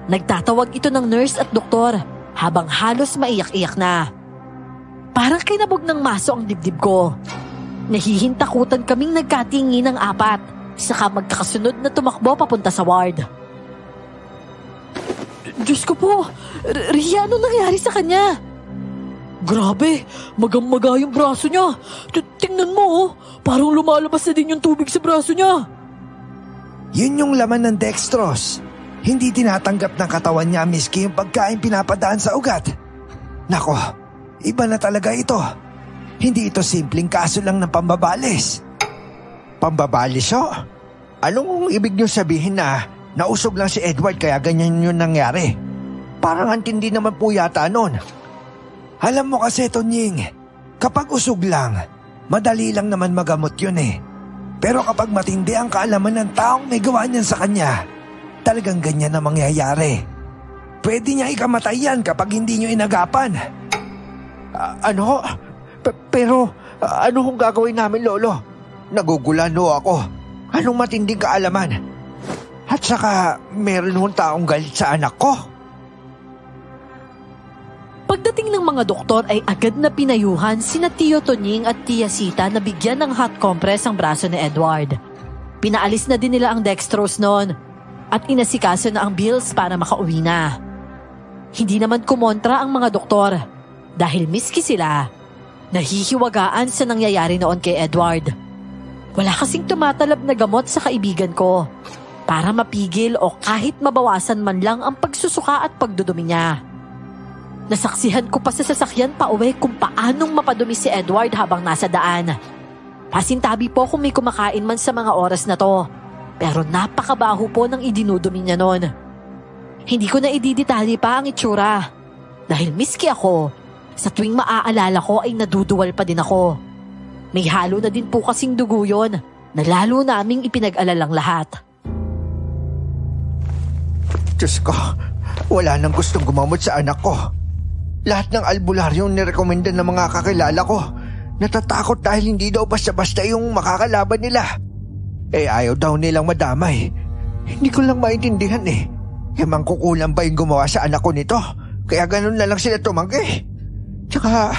Nagtatawag ito ng nurse at doktor habang halos maiyak-iyak na. Parang kinabog ng maso ang dibdib ko. Nahihintakutan kaming nagkatingi ng apat. Saka magkakasunod na tumakbo papunta sa ward. Diyos ko po, Rhea, ano nangyari sa kanya? Grabe, magang-maga yung braso niya. Tingnan mo oh, parang lumalabas na din yung tubig sa braso niya. Yun yung laman ng dextrose. Hindi tinatanggap ng katawan niya miski yung pagkain pinapadaan sa ugat. Nako, iba na talaga ito. Hindi ito simpleng kaso lang ng pambabalis. Pambabalis ho? Anong ibig niyo sabihin na nausog lang si Edward kaya ganyan yun nangyari? Parang antindi naman po yata nun. Alam mo kasi, Tonying, kapag usog lang, madali lang naman magamot yun eh. Pero kapag matindi ang kaalaman ng taong may gawa niyan sa kanya, talagang ganyan na mangyayari. Pwede niya ikamatay yan kapag hindi niyo inagapan. Ano? Pero ano kung gagawin namin, Lolo? Nagugulan ho ako. Anong matinding kaalaman? At saka meron hong taong galit sa anak ko. Pagdating ng mga doktor ay agad na pinayuhan sina Tio Tonying at Tia Sita na bigyan ng hot compress ang braso ni Edward. Pinaalis na din nila ang dextrose noon at inasikaso na ang bills para makauwi na. Hindi naman kumontra ang mga doktor dahil miski sila nahihiwagaan sa nangyayari noon kay Edward. Wala kasing tumatalab na gamot sa kaibigan ko para mapigil o kahit mabawasan man lang ang pagsusuka at pagdudumi niya. Nasaksihan ko pa sa sasakyan pa uwi kung paanong mapadumi si Edward habang nasa daan. Pasintabi po kung may kumakain man sa mga oras na to, pero napakabaho po ng idinudumi niya noon. Hindi ko na ididetali pa ang itsura dahil miski ako, sa tuwing maaalala ko ay naduduwal pa din ako. May halo na din po kasing dugo yun na lalo naming ipinag-alalang lahat. Diyos ko, wala nang gustong gumamot sa anak ko. Lahat ng albularyong nirekomenda ng mga kakilala ko, natatakot dahil hindi daw basta-basta yung makakalaban nila. Ayaw daw nilang madamay. Hindi ko lang maintindihan eh. Mangkukulang ba yung gumawa sa anak ko nito? Kaya ganun na lang sila tumanggi. Tsaka,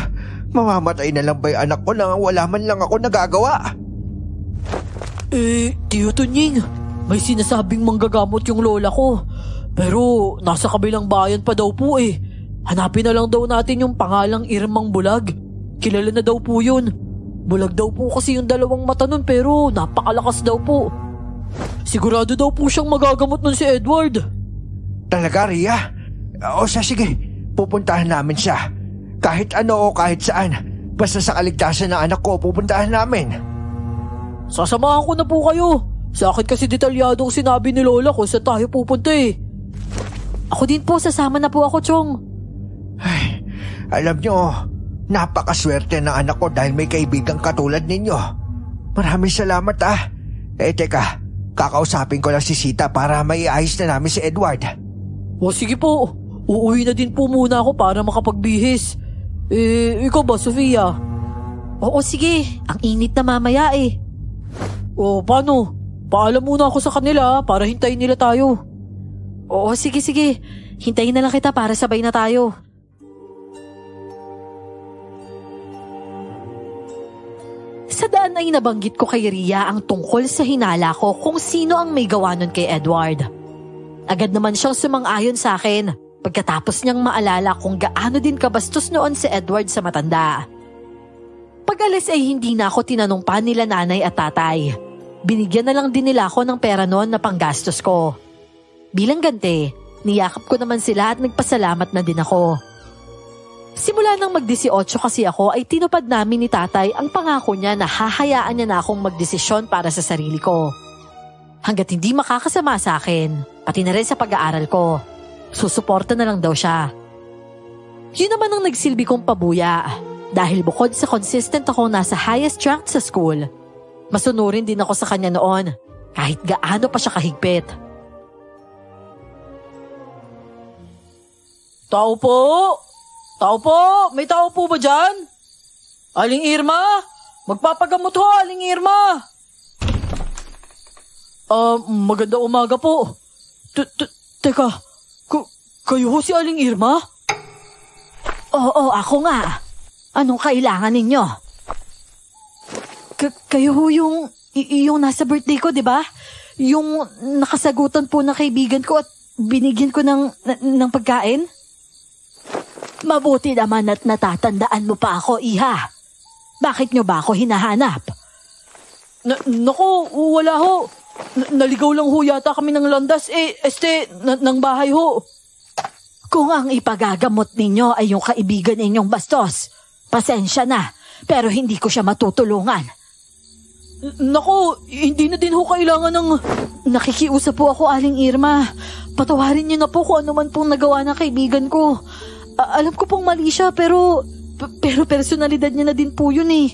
mamamatay na lang ba yung anak ko nang wala man lang ako nagagawa? Tio Tonying, may sinasabing manggagamot yung lola ko. Pero nasa kabilang bayan pa daw po eh. Hanapin na lang daw natin yung pangalang Irmang Bulag. Kilala na daw po yun. Bulag daw po kasi yung dalawang mata nun pero napakalakas daw po. Sigurado daw po siyang magagamot nun si Edward. Talaga, Ria? O sige, pupuntahan namin siya. Kahit ano o kahit saan. Basta sa kaligtasan ng anak ko, pupuntahan namin. Sasamahan ko na po kayo. Sa akin kasi detalyadong sinabi ni Lola kung saan tayo pupunta eh. Ako din po, sasama na po ako, Chong. Ay, alam nyo, napakaswerte ng anak ko dahil may kaibigang katulad ninyo. Maraming salamat ah. Teka, kakausapin ko lang si Sita para maiayos na namin si Edward. O sige po, uuwi na din po muna ako para makapagbihis. Ikaw ba, Sofia? Oo, sige. Ang init na mamaya eh. O, paano? Paalam muna ako sa kanila para hintayin nila tayo. Oo, sige. Hintayin na lang kita para sabay na tayo. Sa daan ay nabanggit ko kay Ria ang tungkol sa hinala ko kung sino ang may gawa nun kay Edward. Agad naman siyang sumang-ayon sa akin pagkatapos niyang maalala kung gaano din kabastos noon si Edward sa matanda. Pag-alis ay hindi na ako tinanong pa nila nanay at tatay. Binigyan na lang din nila ako ng pera noon na panggastos ko. Bilang ganti, niyakap ko naman sila at nagpasalamat na din ako. Simula nang mag-18 kasi ako ay tinupad namin ni tatay ang pangako niya na hahayaan niya na akong magdesisyon para sa sarili ko. Hanggat hindi makakasama sa akin, pati na rin sa pag-aaral ko, susuporta na lang daw siya. Yun naman ang nagsilbi kong pabuya dahil bukod sa consistent akong nasa highest rank sa school, masunurin din ako sa kanya noon kahit gaano pa siya kahigpit. Tao po! Tao po! May tao po ba dyan? Aling Irma? Magpapagamot ho, Aling Irma! Magandang umaga po. Teka, kayo ho si Aling Irma? Oo, ako nga. Anong kailangan ninyo? Kayo ho yung nasa birthday ko, di ba? Yung nakasagutan po na kaibigan ko at binigyan ko ng pagkain? Mabuti naman at natatandaan mo pa ako, Iha. Bakit nyo ba ako hinahanap? Nako, wala ho. Naligaw lang ho yata kami ng landas ng bahay ho. Kung ang ipagagamot ninyo ay yung kaibigan ninyong bastos, pasensya na, pero hindi ko siya matutulungan. Nako, hindi na din ho kailangan ng... Nakikiusap po ako, Aling Irma. Patawarin niyo na po kung ano man pong nagawa ng kaibigan ko. Alam ko pong mali siya, pero personalidad niya na din po yun eh.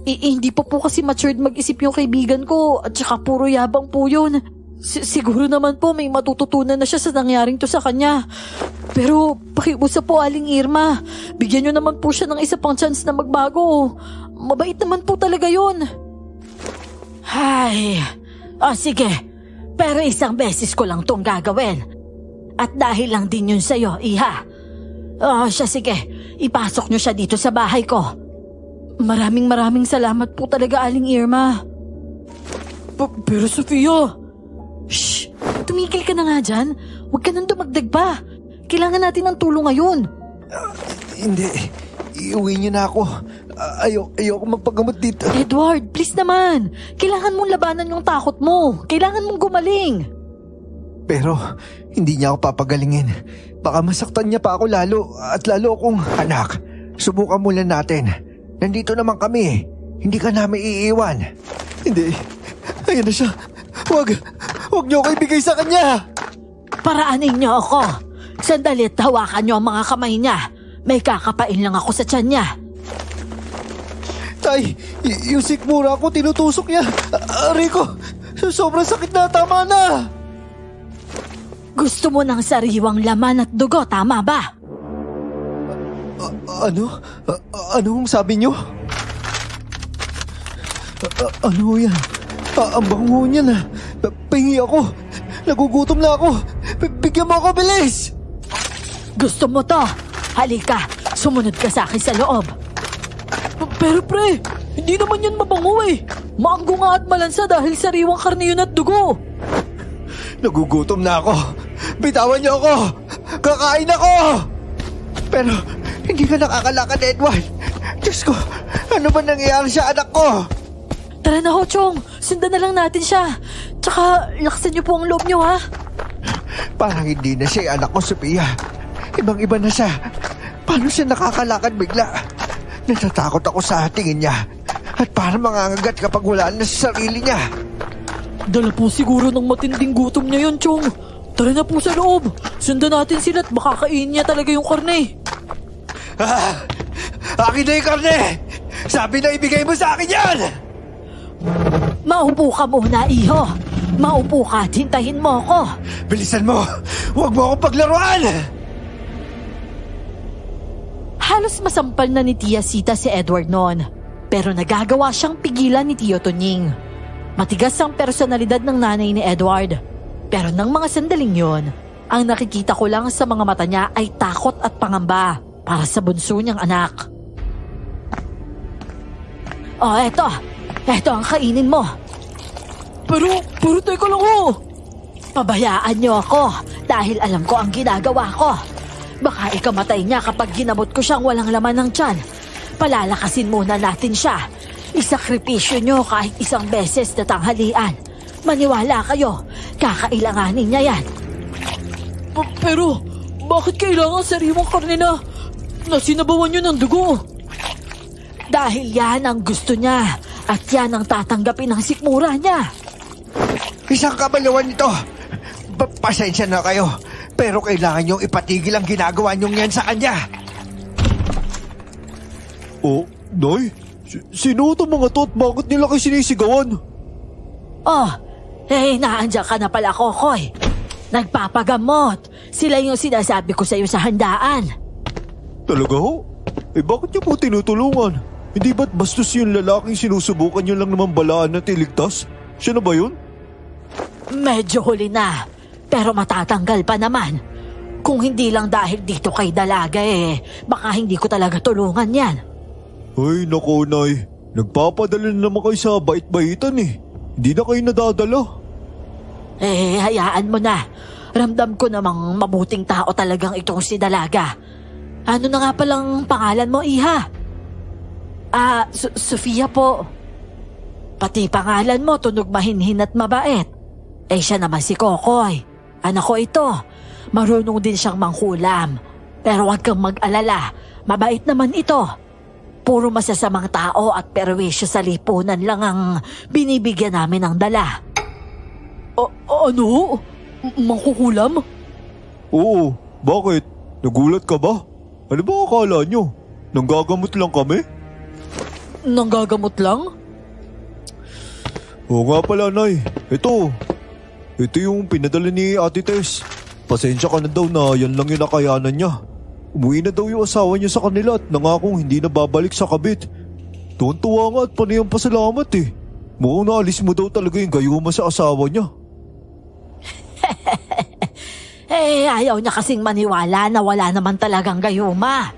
Hindi pa po kasi matured mag-isip yung kaibigan ko at saka puro yabang po yun. Siguro naman po may matututunan na siya sa nangyaring to sa kanya. Pero pakiusap po, Aling Irma. Bigyan niyo naman po siya ng isa pang chance na magbago. Mabait naman po talaga yun. Ay, sige. Pero isang beses ko lang tong gagawin. At dahil lang din yun sa'yo, Iha. Siya, sige. Ipasok niyo siya dito sa bahay ko. Maraming salamat po talaga, Aling Irma. Pero Sofia... Shh! Tumigil ka na nga dyan. Huwag ka nang dumagdag pa. Kailangan natin ng tulong ngayon. Hindi. Iuwi niyo na ako. Ayoko magpagamot dito. Edward, please naman. Kailangan mong labanan yung takot mo. Kailangan mong gumaling. Pero hindi niya ako papagalingin. Baka masaktan niya pa ako lalo at lalo akong... Anak, subukan muna natin. Nandito naman kami. Hindi ka namin iiwan. Hindi. Ayan na siya. Huwag niyo ako ibigay sa kanya. Paraanin niyo ako. Sandali at hawakan niyo ang mga kamay niya. May kakapain lang ako sa tiyan niya. Tay, yung sikmura ko tinutusok niya. Aray ko, sobrang sakit na, tama na. Gusto mo ng sariwang laman at dugo, tama ba? Anong sabi niyo? Ano yan? Ang bango niya na. Pahingi ako. Nagugutom na ako. Bigyan mo ako, bilis! Gusto mo to? Halika, sumunod ka sa akin sa loob. Pero pre, hindi naman yan mabango eh. Maanggo nga at malansa dahil sariwang karne yun at dugo. Nagugutom na ako. Bitawan niyo ako. Kakain ako. Pero hindi ka nakakalakad, Edward. Diyos ko, ano ba nangyayari sa anak ko? Tara na ho, Chong. Sundan na lang natin siya. Tsaka, laksan niyo po ang loob niyo, ha? Parang hindi na siya anak ko, Sophia. Ibang-iba na siya. Paano siya nakakalakad bigla? Natatakot ako sa tingin niya. At parang mangangagat kapag wala na sa sarili niya. Dala po siguro ng matinding gutom niya yun, Chong. Tara na po sa loob. Sundan natin sila at baka kainin niya talaga yung karne. Akin na yung karne! Sabi na ibigay mo sa akin yan! Maupo ka muna, iho. Maupo ka at hintayin mo ako. Bilisan mo! Huwag mo akong paglaruan! Halos masampal na ni Tia Sita si Edward noon. Pero nagagawa siyang pigilan ni Tio Tunying. Matigas ang personalidad ng nanay ni Edward. Pero nang mga sandaling yon, ang nakikita ko lang sa mga mata niya ay takot at pangamba para sa bunso niyang anak. Eto ang kainin mo. Pero teka lang ho. Pabayaan niyo ako dahil alam ko ang ginagawa ko. Baka ikamatay niya kapag ginabot ko siyang walang laman ng tiyan. Palalakasin muna natin siya. Isakripisyo niyo kahit isang beses na tanghalian. Maniwala kayo, kakailanganin niya yan. Pero bakit kailangan sariwang karne na sinabawan niyo ng dugo? Dahil yan ang gusto niya at yan ang tatanggapin ng sikmura niya. Isang kabalawan nito. Pasensya na kayo. Pero kailangan niyong ipatigil ang ginagawa niyong yan sa kanya. Oh, Nay? Sino itong mga to at bakit nila kayo sinisigawan? Naandyan ka na pala, Kokoy. Nagpapagamot. Sila yung sinasabi ko sa'yo sa handaan. Talaga ho? Bakit niyo po tinutulungan? Hindi ba't bastos yung lalaking sinusubukan niyo lang naman balaan at iligtas? Siya na ba yun? Medyo huli na. Pero matatanggal pa naman. Kung hindi lang dahil dito kay dalaga baka hindi ko talaga tulungan yan. Ay, nako, Nay. Nagpapadala na naman kayo sa bait-baitan Hindi na kayo nadadala. Hayaan mo na. Ramdam ko namang mabuting tao talagang itong si dalaga. Ano na nga palang pangalan mo, Iha? Sofia po. Pati pangalan mo tunog mahinhin at mabait. Siya naman si Kokoy. Anak ko ito. Marunong din siyang manghulam. Pero huwag kang mag-alala. Mabait naman ito. Puro masasamang tao at perwisyo sa lipunan lang ang binibigyan namin ng dala. Ano? Mangkukulam? Oo, bakit? Nagulat ka ba? Ano ba akala nyo? Nanggagamot lang kami? Nanggagamot lang? Oo nga pala, Nay. Ito yung pinadala ni Ate Tess. Pasensya ka na daw na yan lang yung nakayanan niya. Umuwi na daw yung asawa niya sa kanila at nangakong hindi na babalik sa kabit. Tuwan-tuwa nga at panayang pasalamat eh. Mukhang naalis mo daw talaga yung gayuma sa asawa niya. Ayaw niya kasing maniwala na wala naman talagang gayuma.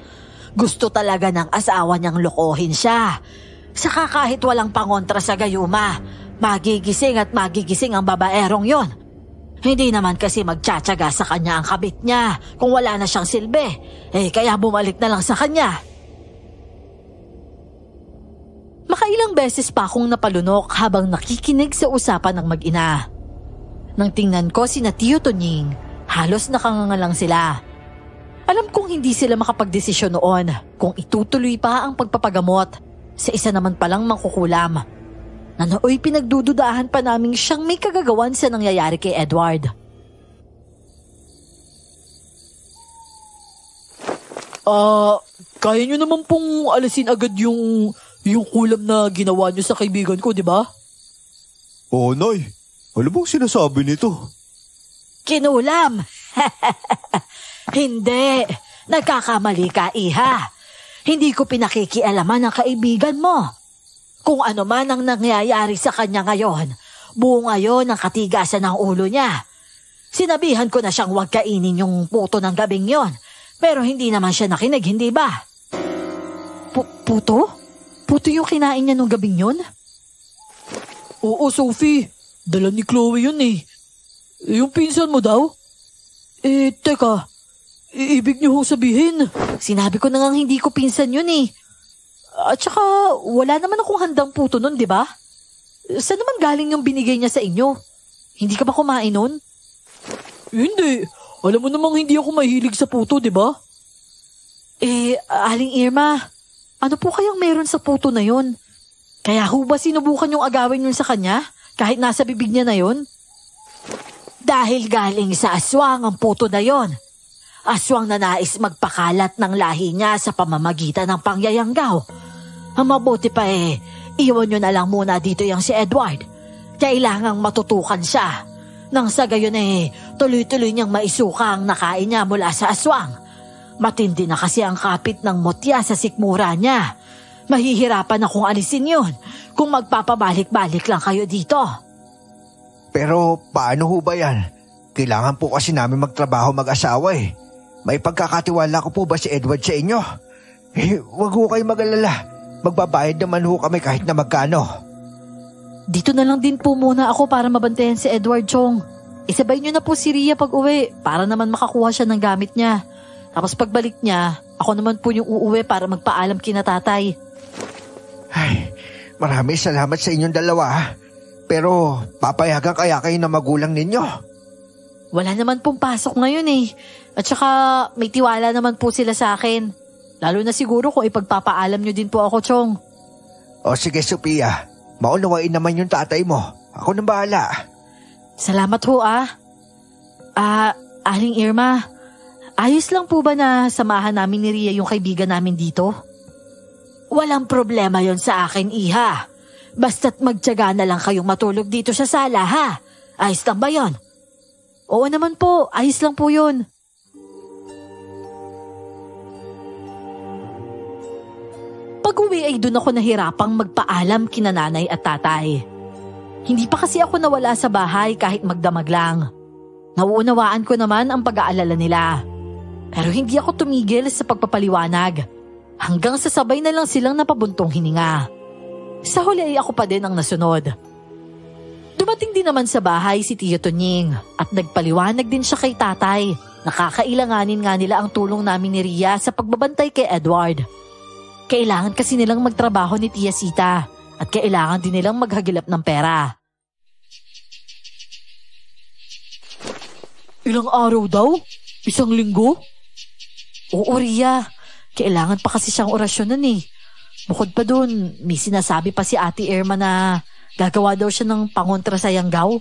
Gusto talaga ng asawa niyang lokohin siya. Saka kahit walang pangontra sa gayuma, magigising at magigising ang babaerong yon. Hindi naman kasi magtsatsaga sa kanya ang kabit niya kung wala na siyang silbi. Kaya bumalik na lang sa kanya. Makailang beses pa akong napalunok habang nakikinig sa usapan ng mag-ina. Nang tingnan ko sina Tio Tonying, halos nakangangalang sila. Alam kong hindi sila makapagdesisyon noon kung itutuloy pa ang pagpapagamot sa isa naman palang mangkukulam. Na nooy pinagdududahan pa namin siyang may kagagawan sa nangyayari kay Edward. Kaya nyo naman pong alisin agad yung kulam na ginawa nyo sa kaibigan ko, di ba? Oo, Nay. Ano bang sinasabi nito? Kinulam! Hindi. Nagkakamali ka, Iha. Hindi ko pinakikialaman ang kaibigan mo. Kung ano man ang nangyayari sa kanya ngayon, buo ngayon ang katigasan ng ulo niya. Sinabihan ko na siyang huwag kainin yung puto ng gabing yon, pero hindi naman siya nakinig, hindi ba? Puto? Puto yung kinain niya nung gabing yon? Oo, Sophie. Dala ni Chloe yun eh. Yung pinsan mo daw? Teka. Ibig niyo sabihin? Sinabi ko na nga hindi ko pinsan yun eh. At saka, wala naman akong handang puto nun, di ba? Saan naman galing yung binigay niya sa inyo? Hindi ka ba kumain nun? Hindi. Alam mo namang hindi ako mahilig sa puto, di ba? Aling Irma, ano po kayang meron sa puto na yun? Kaya ho ba sinubukan yung agawin yun sa kanya? Kahit nasa bibig niya na yun? Dahil galing sa aswang ang puto na yon. Aswang na nais magpakalat ng lahi niya sa pamamagitan ng pangyayanggaw. Ang mabuti pa iwan nyo na lang muna dito yung si Edward. Kailangang matutukan siya. Nang sa gayon tuloy-tuloy niyang maisuka ang nakain niya mula sa aswang. Matindi na kasi ang kapit ng mutya sa sikmura niya. Mahihirapan akong alisin yun kung magpapabalik-balik lang kayo dito. Pero paano ho ba yan? Kailangan po kasi namin magtrabaho mag-asawa eh. May pagkakatiwala ko po ba si Edward sa inyo? Wag ho kayo mag-alala. Magbabayad naman ho kami kahit na magkano. Dito na lang din po muna ako para mabantayan si Edward, Chong. Isabay niyo na po si Ria pag uwi para naman makakuha siya ng gamit niya. Tapos pagbalik niya, ako naman po yung uuwi para magpaalam kina tatay. Ay, maraming salamat sa inyong dalawa. Pero papayagan kaya kayo na magulang ninyo? Wala naman pong pasok ngayon eh. At saka may tiwala naman po sila sa akin. Lalo na siguro kung ipagpapaalam nyo din po ako, Chong. O sige, Sophia. Maunawain naman yung tatay mo. Ako nang bahala. Salamat ho Aling Irma, ayos lang po ba na samahan namin ni Ria yung kaibigan namin dito? Walang problema yon sa akin, Iha. Basta't magtiyaga na lang kayong matulog dito sa sala, ha? Ayos lang ba yon? Oo naman po, ayos lang po yun. Pag-uwi ay doon ako nahirapang magpaalam kina nanay at tatay. Hindi pa kasi ako nawala sa bahay kahit magdamag lang. Nauunawaan ko naman ang pag-aalala nila. Pero hindi ako tumigil sa pagpapaliwanag. Hanggang sa sabay na lang silang napabuntong hininga. Sa huli ay ako pa din ang nasunod. Dumating din naman sa bahay si Tio Tonying at nagpaliwanag din siya kay tatay Nakakailanganin nga nila ang tulong namin ni Ria sa pagbabantay kay Edward. Kailangan kasi nilang magtrabaho ni Tia Sita at kailangan din nilang maghagilap ng pera. Ilang araw daw? Isang linggo? Oo, Ria. Kailangan pa kasi siyang orasyonan eh. Bukod pa dun, may sinasabi pa si Ate Irma na gagawa daw siya ng pangontra sa Yanggaw.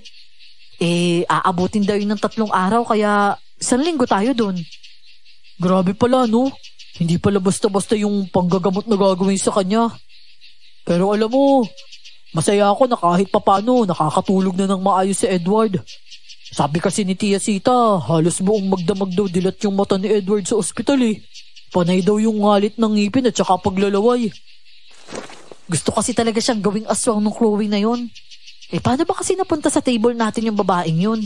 Aabutin daw yun ng 3 araw kaya 1 linggo tayo dun. Grabe pala, no? Hindi pala basta-basta yung panggagamot na gagawin sa kanya. Pero alam mo, masaya ako na kahit papano nakakatulog na ng maayos si Edward. Sabi kasi ni Tia Sita, halos buong magdamag daw dilat yung mata ni Edward sa ospital eh. Panay daw yung ngalit ng ngipin at saka paglalaway. Gusto kasi talaga siyang gawing aswang ng Chloe na yun. Paano ba kasi napunta sa table natin yung babaeng yun?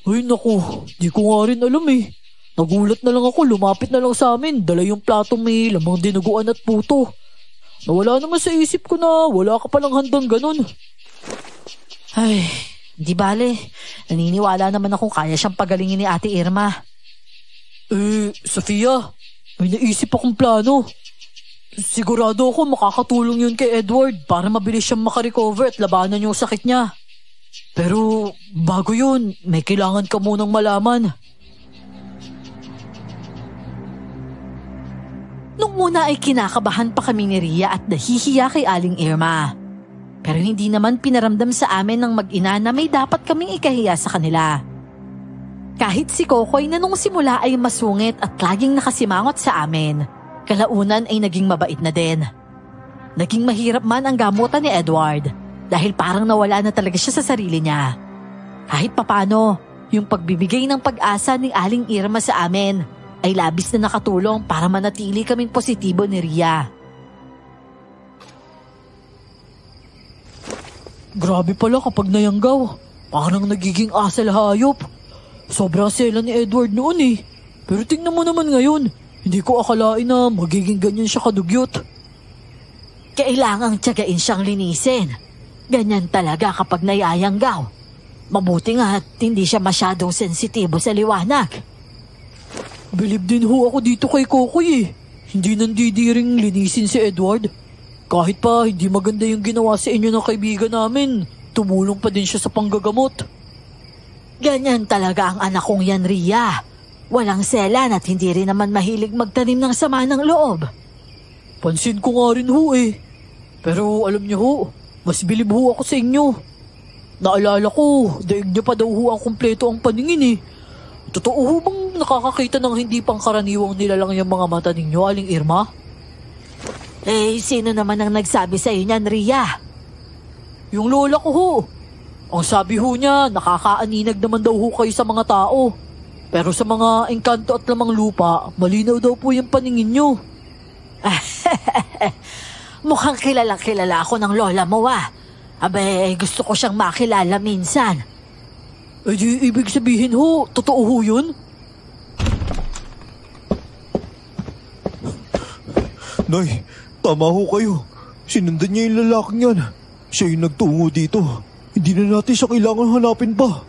Ay naku, di ko nga rin alam eh. Nagulat na lang ako, lumapit na lang sa amin, dala yung platong may lamang dinuguan at puto. Nawala naman sa isip ko na wala ka palang handang ganun. Ay, di bale. Naniniwala naman akong kaya siyang pagalingin ni Ate Irma. Sofia, may naisip akong plano. Sigurado ako makakatulong yun kay Edward para mabilis siyang makarecover at labanan yung sakit niya. Pero bago yun, may kailangan ka munang malaman. Nung una ay kinakabahan pa kami ni Ria at nahihiya kay Aling Irma. Pero hindi naman pinaramdam sa amin ng mag-ina na may dapat kaming ikahiya sa kanila. Kahit si Kokoy na nung simula ay masungit at laging nakasimangot sa amin, kalaunan ay naging mabait na din. Naging mahirap man ang gamutan ni Edward dahil parang nawala na talaga siya sa sarili niya. Kahit papano, yung pagbibigay ng pag-asa ni Aling Irma sa amin ay labis na nakatulong para manatili kaming positibo ni Ria. Grabe pala kapag nayanggaw. Parang nagiging asal hayop. Sobrang sela ni Edward noon eh. Pero tingnan mo naman ngayon, hindi ko akalain na magiging ganyan siya kadugyot. Kailangang tiyagain siyang linisin. Ganyan talaga kapag nayayanggaw. Mabuti nga at hindi siya masyadong sensitibo sa liwanag. Bilib din ho ako dito kay Kokoy eh. Hindi nandidiring linisin si Edward. Kahit pa hindi maganda yung ginawa sa inyo ng kaibigan namin, tumulong pa din siya sa panggagamot. Ganyan talaga ang anak kong yan, Ria. Walang selan at hindi rin naman mahilig magtanim ng sama ng loob. Pansin ko nga rin ho eh. Pero alam niyo ho, mas bilib ho ako sa inyo. Naalala ko, daig niyo pa daw ho ang kumpleto ang paningin eh. Totoo ho bang nakakakita ng hindi pangkaraniwang nilalang yung mga mata ninyo, Aling Irma? Sino naman ang nagsabi sa inyo niyan, Ria? Yung lola ko ho. Ang sabi ho niya, nakakaaninag naman daw ho kayo sa mga tao. Pero sa mga engkanto at lamang lupa, malinaw daw po yung paningin nyo. Mukhang kilala ako ng lola mo ah. Abe, gusto ko siyang makilala minsan. Di ibig sabihin ho, totoo ho yun? Nay, tama ho kayo. Sinundan niya yung lalaking yan. Siya yung nagtungo dito. Hindi na natin siya kailangan hanapin pa.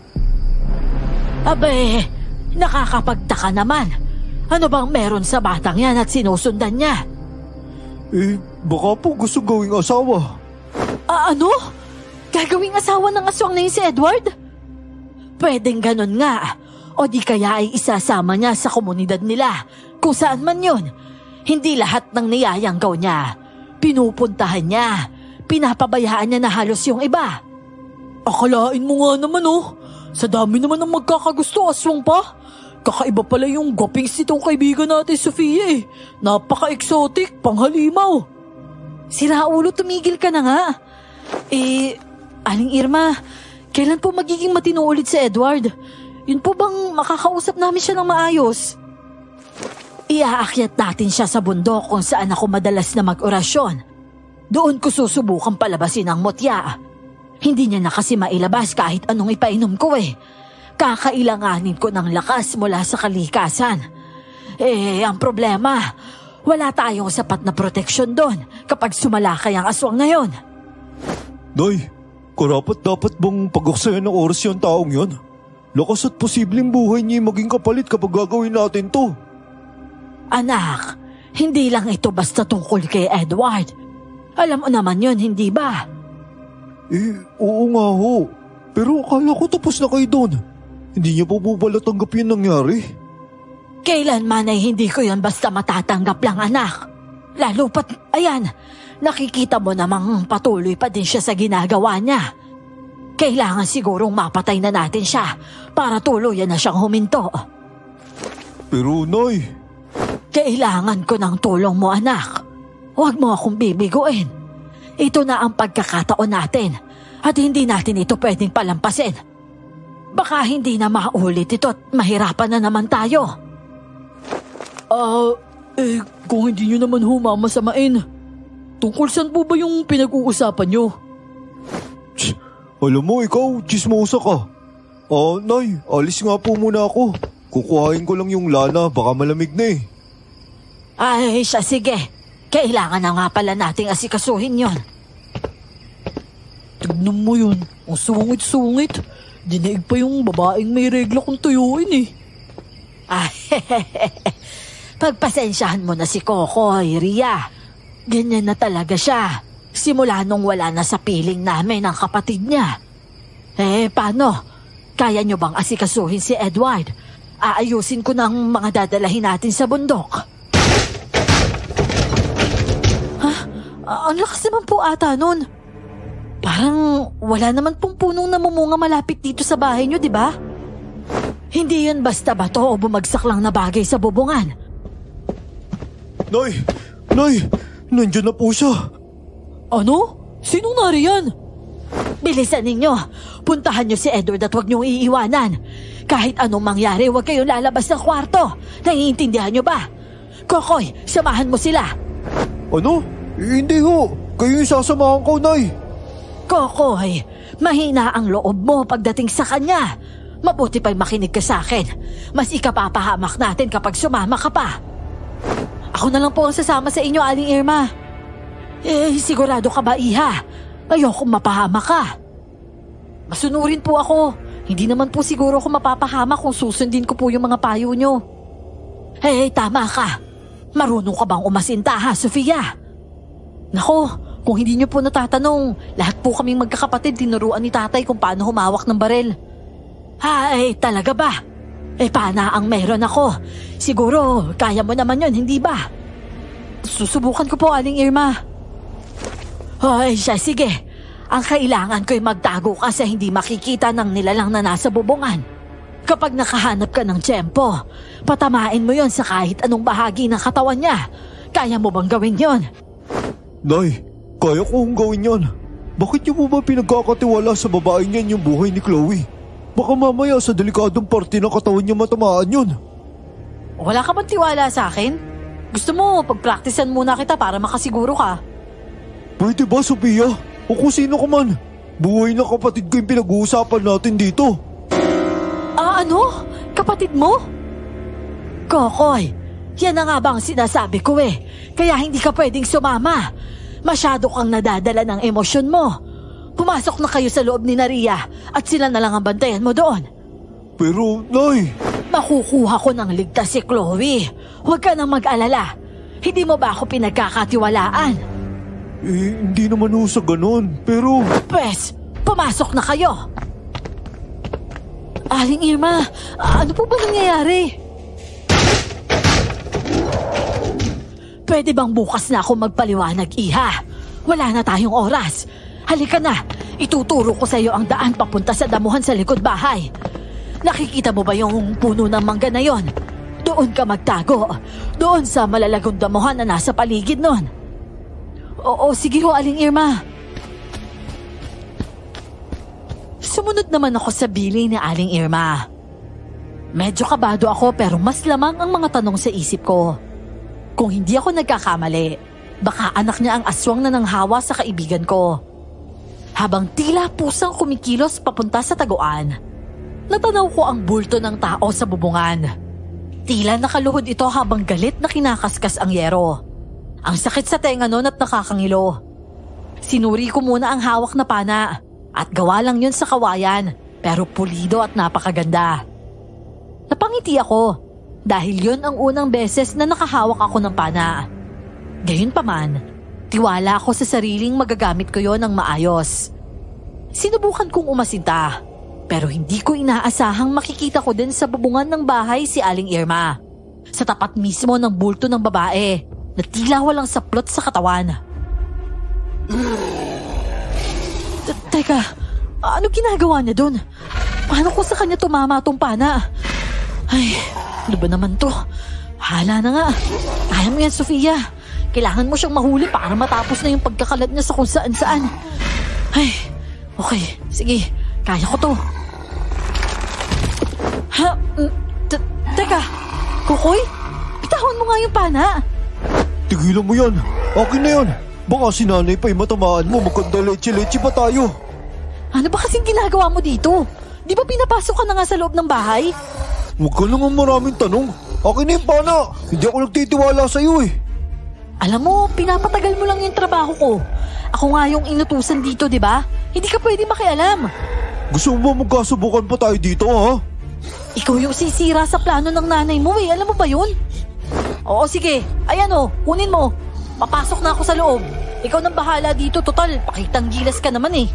Abe, nakakapagtaka naman. Ano bang meron sa batang yan at sinusundan niya? Baka po gusto gawing asawa. Ano? Gagawing asawa ng aswang na yun si Edward? Pwedeng ganun nga. O di kaya ay isasama niya sa komunidad nila. Kung saan man yun. Hindi lahat ng niyayanggaw niya. Pinupuntahan niya. Pinapabayaan niya na halos yung iba. Akalain mo nga naman oh. Sa dami naman ng magkakagusto, aswang pa. Kakaiba pala yung gwapings nitong kaibigan natin, Sofia eh. Napaka-exotic, panghalimaw. Si Raulo, tumigil ka na nga. Aling Irma, kailan po magiging matino ulit si Edward? Yun po bang makakausap namin siya ng maayos? Iaakyat natin siya sa bundok kung saan ako madalas na mag-orasyon. Doon ko susubukan palabasin ang mutya. Hindi niya na kasi mailabas kahit anong ipainom ko eh. Kakailanganin ko ng lakas mula sa kalikasan. Ang problema, wala tayong sapat na proteksyon doon kapag sumalakay ang aswang na yon. Nay, karapat dapat bang pag-aksayan ng oras yung taong yon? Lakas at posibleng buhay niya maging kapalit kapag gagawin natin to. Anak, hindi lang ito basta tungkol kay Edward. Alam mo naman yun, hindi ba? Oo nga ho. Pero akala ko tapos na kayo doon. Hindi niya po pala tanggap yung nangyari. Kailanman ay hindi ko yan basta matatanggap lang, anak. Lalo pat, ayan, nakikita mo namang patuloy pa din siya sa ginagawa niya. Kailangan sigurong mapatay na natin siya para tuluyan na siyang huminto. Pero Nay... Kailangan ko ng tulong mo, anak. Huwag mo akong bibiguin. Ito na ang pagkakataon natin at hindi natin ito pwedeng palampasin. Baka hindi na maulit ito at mahirapan na naman tayo. Kung hindi nyo naman masamain, tungkol saan po ba yung pinag-uusapan nyo? Alam mo, ikaw, chismosa ka. Nay, alis nga po muna ako. Kukuhain ko lang yung lana, baka malamig na eh. Ay, siya, sige. Kailangan na nga pala nating asikasuhin yon. Tignan mo yun, ang sungit-sungit. Dinaig pa yung babaeng may regla kong tuyuin eh. Ay, pagpasensyahan mo na si Kokoy, Ria. Ganyan na talaga siya. Simula nung wala na sa piling namin ang kapatid niya. Paano? Kaya nyo bang asikasuhin si Edward? Aayusin ko ng mga dadalahin natin sa bundok. Ang lakas naman po ata nun. Parang wala naman pong punong namumunga malapit dito sa bahay nyo, di ba? Hindi yan basta bato o bumagsak lang na bagay sa bubungan. Nay, nandiyan na po siya. Ano? Sinong nariyan? Bilisan ninyo. Puntahan nyo si Edward at huwag niyong iiwanan. Kahit anong mangyari, huwag kayong lalabas ng kwarto. Naiintindihan nyo ba? Kokoy, samahan mo sila. Ano? Hindi ho. Kayo yung sasamahan ko, Nay. Kokoy, mahina ang loob mo pagdating sa kanya. Mabuti pa'y makinig ka sa akin. Mas ikapapahamak natin kapag sumama ka pa. Ako na lang po ang sasama sa inyo, Aling Irma. Sigurado ka ba, Iha? Ayokong mapahamak ka. Masunurin po ako. Hindi naman po siguro ako mapapahamak kung susundin ko po yung mga payo nyo. Tama ka. Marunong ka bang umasinta, ha, Sofia? Nako, kung hindi nyo po natatanong, lahat po kaming magkakapatid tinuruan ni tatay kung paano humawak ng baril. Talaga ba? Paana ang meron ako? Siguro, kaya mo naman yon, hindi ba? Susubukan ko po, Aling Irma. Siya, sige. Ang kailangan ko'y magtago ka sa hindi makikita ng nilalang na nasa bubungan. Kapag nakahanap ka ng tiyempo, patamain mo yon sa kahit anong bahagi ng katawan niya. Kaya mo bang gawin yon? Nay, kaya ko kong gawin yan. Bakit niyo po ba pinagkakatiwala sa babaeng yan yung buhay ni Chloe? Baka mamaya sa delikadong parte ng katawan niya matamaan yun. Wala ka bang tiwala sa akin? Gusto mo, pagpraktisan muna kita para makasiguro ka. Pwede ba, Sophia? O kung sino ka man. Buhay ng kapatid ko yung pinag-uusapan natin dito. Ano? Kapatid mo? Kokoy, yan na nga bang sinasabi ko eh. Kaya hindi ka pwedeng sumama. Masyado kang nadadala ng emosyon mo. Pumasok na kayo sa loob ni Naria at sila na lang ang bantayan mo doon. Pero, Nay... Makukuha ko ng ligtas si Chloe. Huwag ka nang mag-alala. Hindi mo ba ako pinagkakatiwalaan? Hindi naman ho sa ganon, pero... Pwes, pumasok na kayo. Aling Irma, ano po ba nangyayari? Pwede bang bukas na ako magpaliwanag, Iha? Wala na tayong oras. Halika na, ituturo ko sa iyo ang daan papunta sa damuhan sa likod bahay. Nakikita mo ba yung puno ng mangga na yon? Doon ka magtago. Doon sa malalagong damuhan na nasa paligid nun. Oo, sige ho, Aling Irma. Sumunod naman ako sa bili ni Aling Irma. Medyo kabado ako pero mas lamang ang mga tanong sa isip ko. Kung hindi ako nagkakamali, baka anak niya ang aswang na nanghawa sa kaibigan ko. Habang tila pusang kumikilos papunta sa taguan, natanaw ko ang bulto ng tao sa bubungan. Tila nakaluhod ito habang galit na kinakaskas ang yero. Ang sakit sa tenga nun at nakakangilo. Sinuri ko muna ang hawak na pana at gawa lang yun sa kawayan pero pulido at napakaganda. Napangiti ako dahil yon ang unang beses na nakahawak ako ng pana. Gayunpaman, tiwala ako sa sariling magagamit ko yon ng maayos. Sinubukan kong umasinta, pero hindi ko inaasahang makikita ko din sa bubungan ng bahay si Aling Irma, sa tapat mismo ng bulto ng babae na tila walang saplot sa katawan. Teka, ano ginagawa niya doon? Paano ko sa kanya tumama tong pana? Ay, ano ba naman to? Hala na nga. Kaya mo yan, Sofia. Kailangan mo siyang mahuli para matapos na yung pagkakalat niya sa kung saan-saan. Ay, okay. Sige, kaya ko to. Ha? Teka, Kokoy? Bitahon mo nga yung pana. Tigilan mo yan. Akin na yan. Baka si nanay pa'y matamaan mo. Magkanda leche-leche pa tayo. Ano ba kasing ginagawa mo dito? Di ba pinapasok ka na nga sa loob ng bahay? Huwag ka lang ang maraming tanong. Akin na yung pana. Hindi ako nagtitiwala sa'yo eh. Alam mo, pinapatagal mo lang yung trabaho ko. Ako nga yung inutusan dito, di ba? Hindi ka pwede makialam. Gusto mo ba magkasubukan pa tayo dito, ha? Ikaw yung sisira sa plano ng nanay mo eh. Alam mo ba yun? Oo, sige. Ayan o, kunin mo. Papasok na ako sa loob. Ikaw nang bahala dito. Total, pakitang gilas ka naman eh.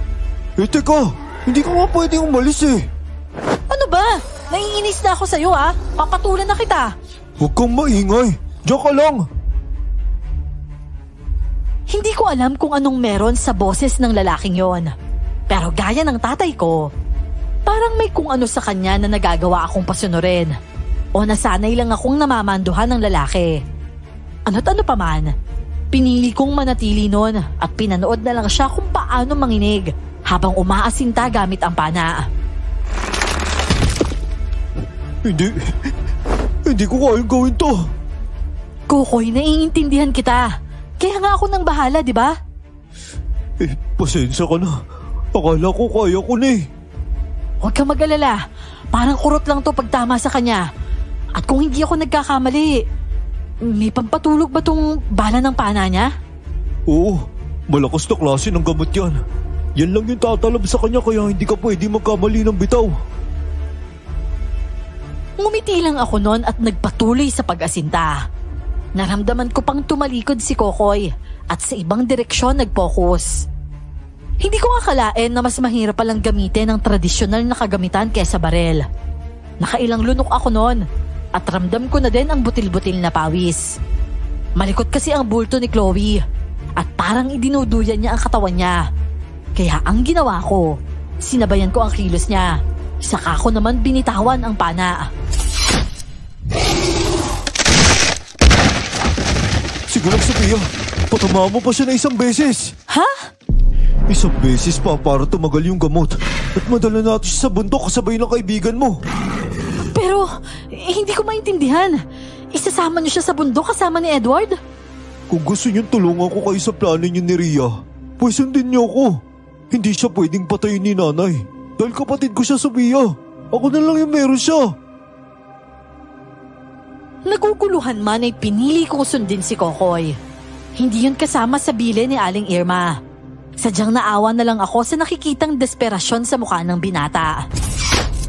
Eh, teka. Hindi ka nga pwedeng umalis eh. Ano ba? Naiinis na ako sa'yo ha. Papatulan na kita. Huwag kang maingay. Diyan ka lang. Hindi ko alam kung anong meron sa boses ng lalaking yon. Pero gaya ng tatay ko, parang may kung ano sa kanya na nagagawa akong pasunurin. O nasanay lang akong namamanduhan ng lalaki. Ano't ano pa man, pinili kong manatili nun at pinanood na lang siya kung paano manginig habang umaasinta gamit ang pana. Hindi ko kayang gawin to. Kokoy, naiintindihan kita. Kaya nga ako nang bahala, di ba? Eh, pasensya ka na. Akala ko kaya ko na eh. Huwag kang mag-alala. Parang kurot lang to pag tama sa kanya. At kung hindi ako nagkakamali, may pampatulog ba tong bala ng pana niya? Oo, malakas na klase ng gamot yan. Yan lang yung tatalab sa kanya kaya hindi ka pwede magkamali ng bitaw. Ngumiti lang ako noon at nagpatuloy sa pag-asinta. Naramdaman ko pang tumalikod si Kokoy at sa ibang direksyon nag-focus. Hindi ko akalain na mas mahirap palang gamitin ang tradisyonal na kagamitan kaysa barel. Nakailang lunok ako noon at ramdam ko na din ang butil-butil na pawis. Malikot kasi ang bulto ni Chloe at parang idinuduyan niya ang katawan niya. Kaya ang ginawa ko, sinabayan ko ang kilos niya. Saka ko naman binitawan ang pana. Sige lang, Sophia. Patama mo pa siya na isang beses. Ha? Isang beses pa para tumagal yung gamot. At madala natin siya sa bundok kasabay ng kaibigan mo. Pero, hindi ko maintindihan. Isasama niyo siya sa bundok kasama ni Edward? Kung gusto niyong tulungan ko kayo sa plano niyo ni Rhea, pues sundin niyo ako. Hindi siya pwedeng patayin ni nanay. Dahil kapatid ko siya, Sophia. Ako na lang yung meron siya. Naguguluhan man ay pinili kong sundin si Kokoy. Hindi yun kasama sa bile ni Aling Irma. Sadyang naawa na lang ako sa nakikitang desperasyon sa mukha ng binata.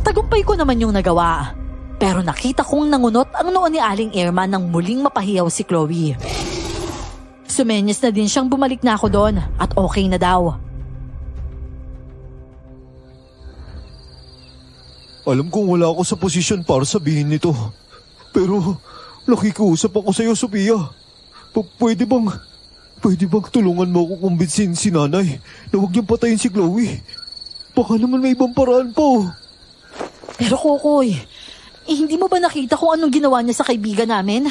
Tagumpay ko naman yung nagawa. Pero nakita kong nangunot ang noo ni Aling Irma nang muling mapahiyaw si Chloe. Sumenyas na din siyang bumalik na ako doon at okay na daw. Alam kong wala ako sa posisyon para sabihin nito. Pero nakikiusap ako sa iyo, Sophia. Pwede bang tulungan mo ako kumbinsin si nanay na huwag niyang patayin si Chloe? Baka naman may ibang paraan po. Pero Kokoy, hindi mo ba nakita kung anong ginawa niya sa kaibigan namin?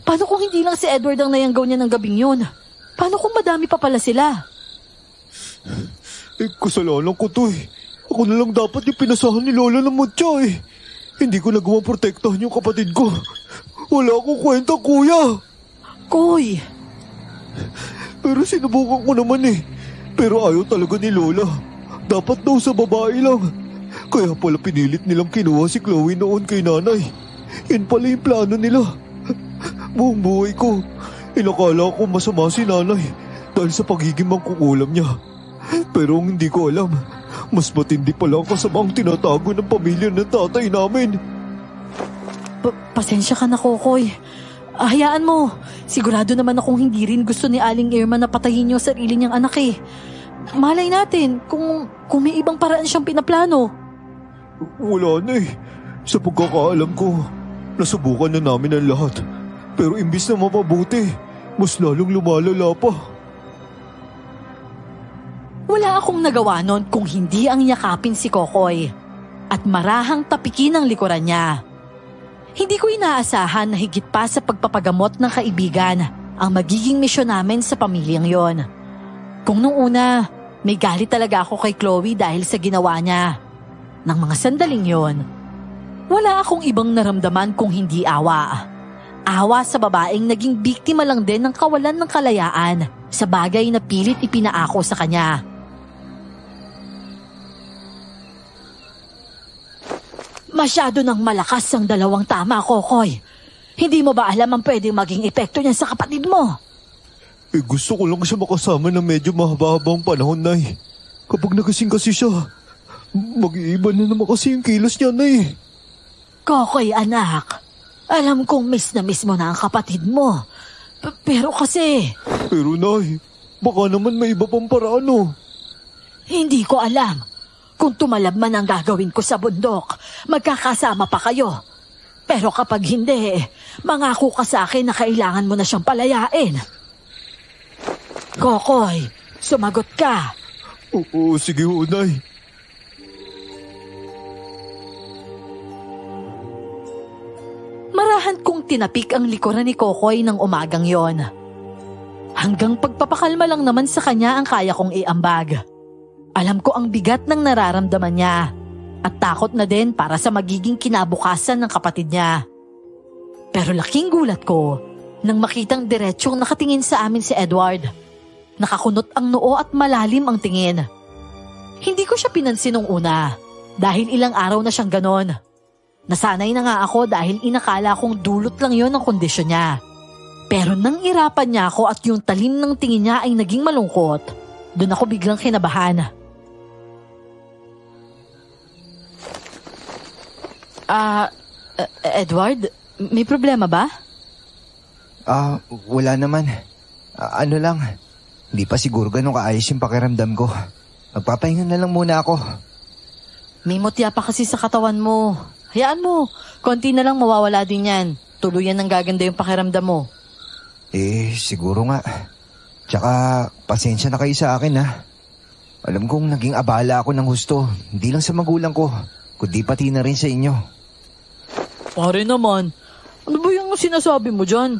Paano kung hindi lang si Edward ang nayanggaw niya ng gabing yun? Paano kung madami pa pala sila? Kasalanan ko to eh. Ako na lang dapat yung pinasahan ni Lola ng mutya eh. Hindi ko nagawang protektahan yung kapatid ko. Wala akong kwenta, kuya. Koy. Pero sinubukan ko naman eh. Pero ayaw talaga ni Lola. Dapat daw sa babae lang. Kaya pala pinilit nilang kinuha si Chloe noon kay nanay. Yun pala yung plano nila. Buong buhay ko, inakala ko masama si nanay dahil sa pagiging mangkukulam niya. Pero hindi ko alam, Mas matindi pala ang kasamang tinatago ng pamilya ng tatay namin. Pasensya ka na, Kokoy. Hayaan mo. Sigurado naman akong hindi rin gusto ni Aling Irma na patayin yung sarili niyang anak eh. Malay natin kung may ibang paraan siyang pinaplano. Wala na eh. Sa pagkakaalam ko, nasubukan na namin ang lahat. Pero imbis na mapabuti, mas lalong lumalala pa. Wala akong nagawa nun kung hindi ang yakapin si Kokoy at marahang tapikin ang likuran niya. Hindi ko inaasahan na higit pa sa pagpapagamot ng kaibigan ang magiging misyon namin sa pamilyang yon. Kung nung una, may galit talaga ako kay Chloe dahil sa ginawa niya. Nang mga sandaling yon, wala akong ibang naramdaman kung hindi awa. Awa sa babaeng naging biktima lang din ng kawalan ng kalayaan sa bagay na pilit ipinaako sa kanya. Masyado nang malakas ang dalawang tama, Kokoy. Hindi mo ba alam ang pwedeng maging epekto niyan sa kapatid mo? Gusto ko lang siya makasama ng medyo mahaba-habang panahon, Nay. Kapag nagising kasi siya, mag-iiba na naman kasi yung kilos niya, Nay. Kokoy, anak. Alam kong miss na miss mo na ang kapatid mo. Pero kasi... Pero, Nay, baka naman may iba pang paraan, oh. Hindi ko alam. Kung tumalab man ang gagawin ko sa bundok, magkakasama pa kayo. Pero kapag hindi, mangako ka sa akin na kailangan mo na siyang palayain. Kokoy, sumagot ka. Oo, sige ho, Nay. Marahan kong tinapik ang likuran ni Kokoy ng umagang yon. Hanggang pagpapakalma lang naman sa kanya ang kaya kong iambag. Alam ko ang bigat ng nararamdaman niya at takot na din para sa magiging kinabukasan ng kapatid niya. Pero laking gulat ko nang makitang diretsyong nakatingin sa amin si Edward. Nakakunot ang noo at malalim ang tingin. Hindi ko siya pinansin nung una dahil ilang araw na siyang ganon. Nasanay na nga ako dahil inakala kong dulot lang yon ang kondisyon niya. Pero nang irapan niya ako at yung talim ng tingin niya ay naging malungkot, doon ako biglang kinabahan. Edward, may problema ba? Wala naman. Ano lang, hindi pa siguro ganun kaayos yung pakiramdam ko. Magpapahinga na lang muna ako. May mutya pa kasi sa katawan mo. Hayaan mo, konti na lang mawawala din yan. Tuluyan ng gaganda yung pakiramdam mo. Siguro nga. Tsaka, pasensya na kayo sa akin, ha. Alam kong naging abala ako ng husto, hindi lang sa magulang ko, kundi pati na rin sa inyo. Pare naman, ano ba yung sinasabi mo dyan?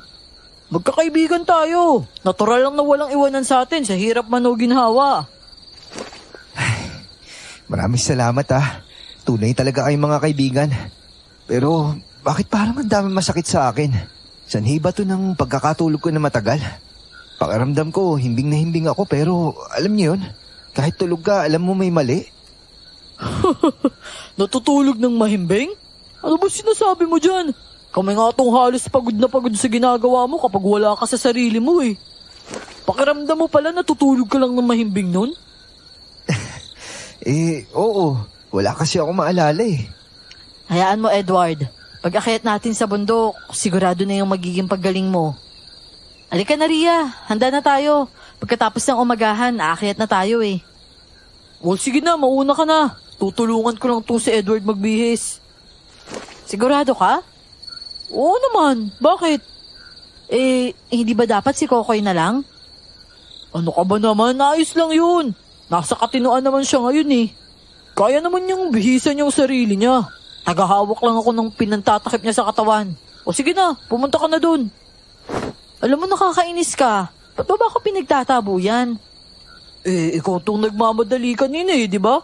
Magkakaibigan tayo. Natural lang na walang iwanan sa atin sa hirap man o ginhawa. Maraming salamat, ha. Tunay talaga kayong mga kaibigan. Pero bakit parang ang dami masakit sa akin? Sanhi ba to ng pagkakatulog ko na matagal? Pakiramdam ko, himbing na himbing ako pero alam niyo yun, kahit tulog ka, alam mo may mali. Natutulog ng mahimbing? Ano ba sinasabi mo dyan? Kami nga tong halos pagod na pagod sa ginagawa mo kapag wala ka sa sarili mo eh. Pakiramdam mo pala natutulog ka lang ng mahimbing nun? Oo. Wala kasi ako maalala eh. Hayaan mo, Edward. Pag-akyat natin sa bundok, sigurado na yung magiging paggaling mo. Halika na, Ria. Handa na tayo. Pagkatapos ng umagahan, aakyat na tayo eh. Well, sige na, mauna ka na. Tutulungan ko lang to si Edward magbihis. Sigurado ka? Oo naman. Bakit? Hindi ba dapat si Kokoy na lang? Ano ka ba naman? Ayos lang yun. Nasa katinuan naman siya ngayon eh. Kaya naman niyang bihisan yung sarili niya. Tagahawak lang ako ng pinantatakip niya sa katawan. O sige na, pumunta ka na dun. Alam mo, nakakainis ka. Ba't ba ako pinagtatabo yan? Ikaw tong nagmamadali kanina eh, di ba?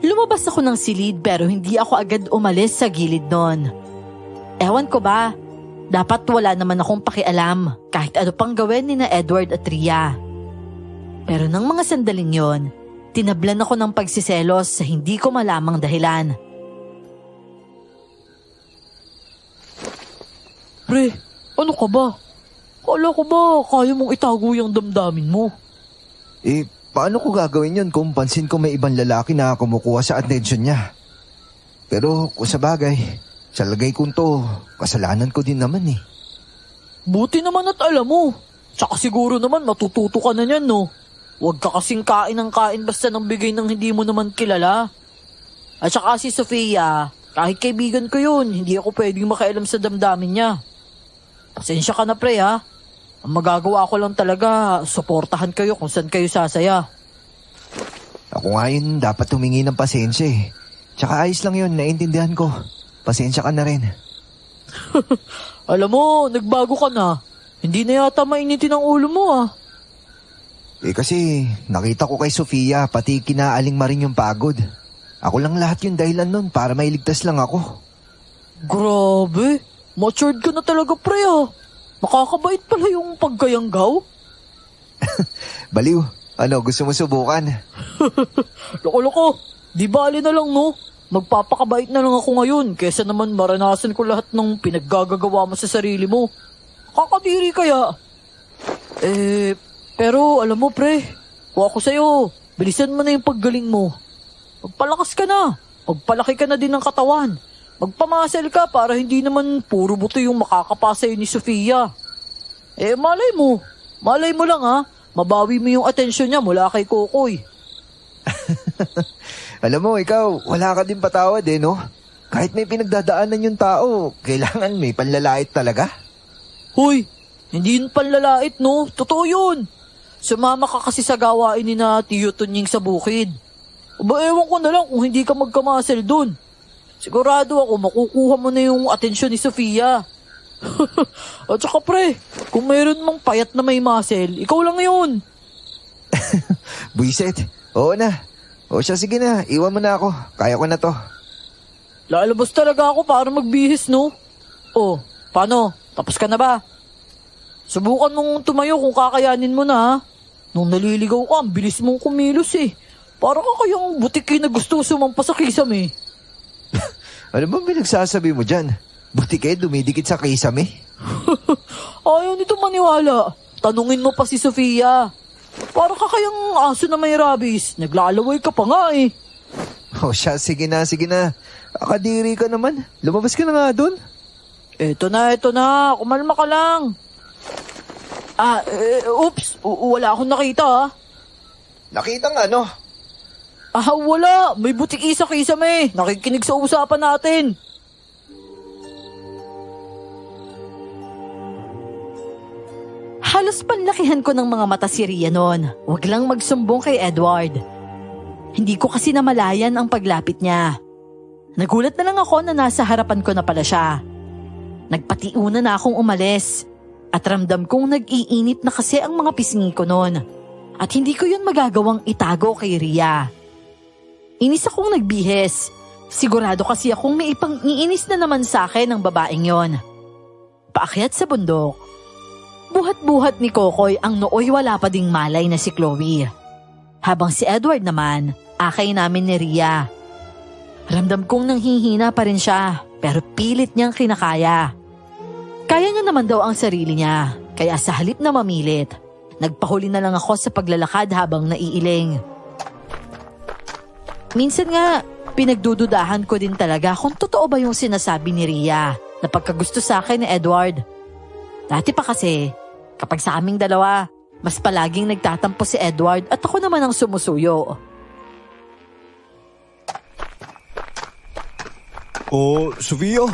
Lumabas ako ng silid pero hindi ako agad umalis sa gilid nun. Ewan ko ba, dapat wala naman akong pakialam kahit ano pang gawin ni na Edward at Ria. Pero nang mga sandaling yon, tinablan ako ng pagsiselos sa hindi ko malamang dahilan. Pre, ano ka ba? Kala ko ba kaya mong itago yung damdamin mo? Paano ko gagawin yun kung pansin ko may ibang lalaki na kumukuha sa atensyon niya? Pero kung sa bagay, sa lagay kong to, kasalanan ko din naman eh. Buti naman at alam mo. Tsaka siguro naman matututo ka na niyan, no? Huwag ka kasing kain ng kain basta nang bigay ng hindi mo naman kilala. At saka si Sofia, kahit kaibigan ko yun, hindi ako pwedeng makialam sa damdamin niya. Pasensya ka na pre ha. Ang magagawa ko lang talaga, suportahan kayo kung saan kayo sasaya. Ako nga yun dapat humingi ng pasensya eh. Tsaka ayos lang yun, naiintindihan ko. Pasensya ka na rin. Alam mo, nagbago ka na. Hindi na yata mainitin ang ulo mo ah. Kasi nakita ko kay Sofia pati kinaaling maring yung pagod. Ako lang lahat yung dahilan nun para mailigtas lang ako. Grabe, matured ka na talaga pre ah. Makakabait pala yung pagkayanggaw. Baliw, gusto mo subukan? Loko-loko, di bali na lang no. Magpapakabait na lang ako ngayon kesa naman maranasan ko lahat ng pinaggagawa mo sa sarili mo. Kakadiri kaya. Pero alam mo pre, kung ako sa'yo, bilisan mo na yung paggaling mo. Magpalakas ka na, magpalaki ka na din ng katawan. Magpamasel ka para hindi naman puro buto yung makakapasa yun ni Sofia. Malay mo lang ha, mabawi mo yung atensyon niya mula kay Kokoy. Alam mo, ikaw, wala ka din patawad eh, no? Kahit may pinagdadaanan yung tao, kailangan may panlalait talaga. Hoy, hindi yun panlalait no, totoo yun. Sumama ka kasi sa gawain ni na Tiyo Tunying sa bukid. Ewan ko na lang kung hindi ka magkamasel dun. Sigurado ako makukuha mo na yung atensyon ni Sofia. At saka pre, kung mayroon mong payat na may muscle, ikaw lang yun. Buiset, oo na. O siya, sige na, iwan mo na ako. Kaya ko na to. Lalabas talaga ako para magbihis, no? Paano? Tapos ka na ba? Subukan mong tumayo kung kakayanin mo na, ha? Nung naliligaw ka, ang bilis mong kumilos eh. Para ka kayang butiki na gusto sumampa sa kisame. Ano bang pinagsasabi mo dyan? Butiki dumidikit sa kisame? Ayaw nito maniwala. Tanungin mo pa si Sofia. Para ka kayang aso na may rabies. Naglalaway ka pa nga eh. O siya, sige na. Akadiri ka naman. Lumabas ka na nga dun. Eto na. Kumalma ka lang. Oops. Wala akong nakita ha. Nakita nga ano? Wala. May butiki sa kisame. Nakikinig sa usapan natin. Halos panlakihan ko ng mga mata si Ria noon. Huwag lang magsumbong kay Edward. Hindi ko kasi namalayan ang paglapit niya. Nagulat na lang ako na nasa harapan ko na pala siya. Nagpatiuna na akong umalis. At ramdam kong nag-iinit na kasi ang mga pisngi ko noon. At hindi ko yun magagawang itago kay Ria. Inis akong nagbihis. Sigurado kasi akong may ipang-iinis na naman sa akin ng babaeng yon. Paakyat sa bundok. Buhat-buhat ni Kokoy ang nooy wala pa ding malay na si Chloe. Habang si Edward naman, akay namin ni Ria. Ramdam kong nanghihina pa rin siya, pero pilit niyang kinakaya. Kaya niya naman daw ang sarili niya, kaya sa halip na mamilit, nagpahuli na lang ako sa paglalakad habang naiiling. Minsan nga, pinagdududahan ko din talaga kung totoo ba yung sinasabi ni Ria na pagkagusto sa akin ni Edward. Dati pa kasi, kapag sa aming dalawa, mas palaging nagtatampo si Edward at ako naman ang sumusuyo. Sofia,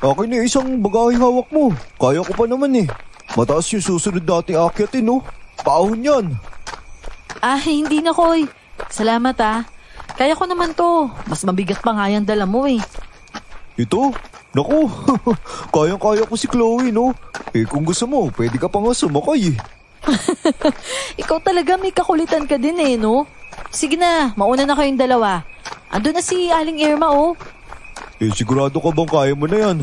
akin na isang bagay hawak mo. Kaya ko pa naman eh. Mataas yung susunod nating akyatin, no? Paahon yan. Hindi na, Koy. Salamat Kaya ko naman to. Mas mabigat pa nga yung dala mo eh. Ito? Naku, kayang-kaya ko si Chloe, no? Kung gusto mo, pwede ka pa nga sumakay eh. Ikaw talaga may kakulitan ka din eh, no? Sige na, mauna na kayong dalawa. Ando na si Aling Irma, oh. Sigurado ka bang kaya mo na yan?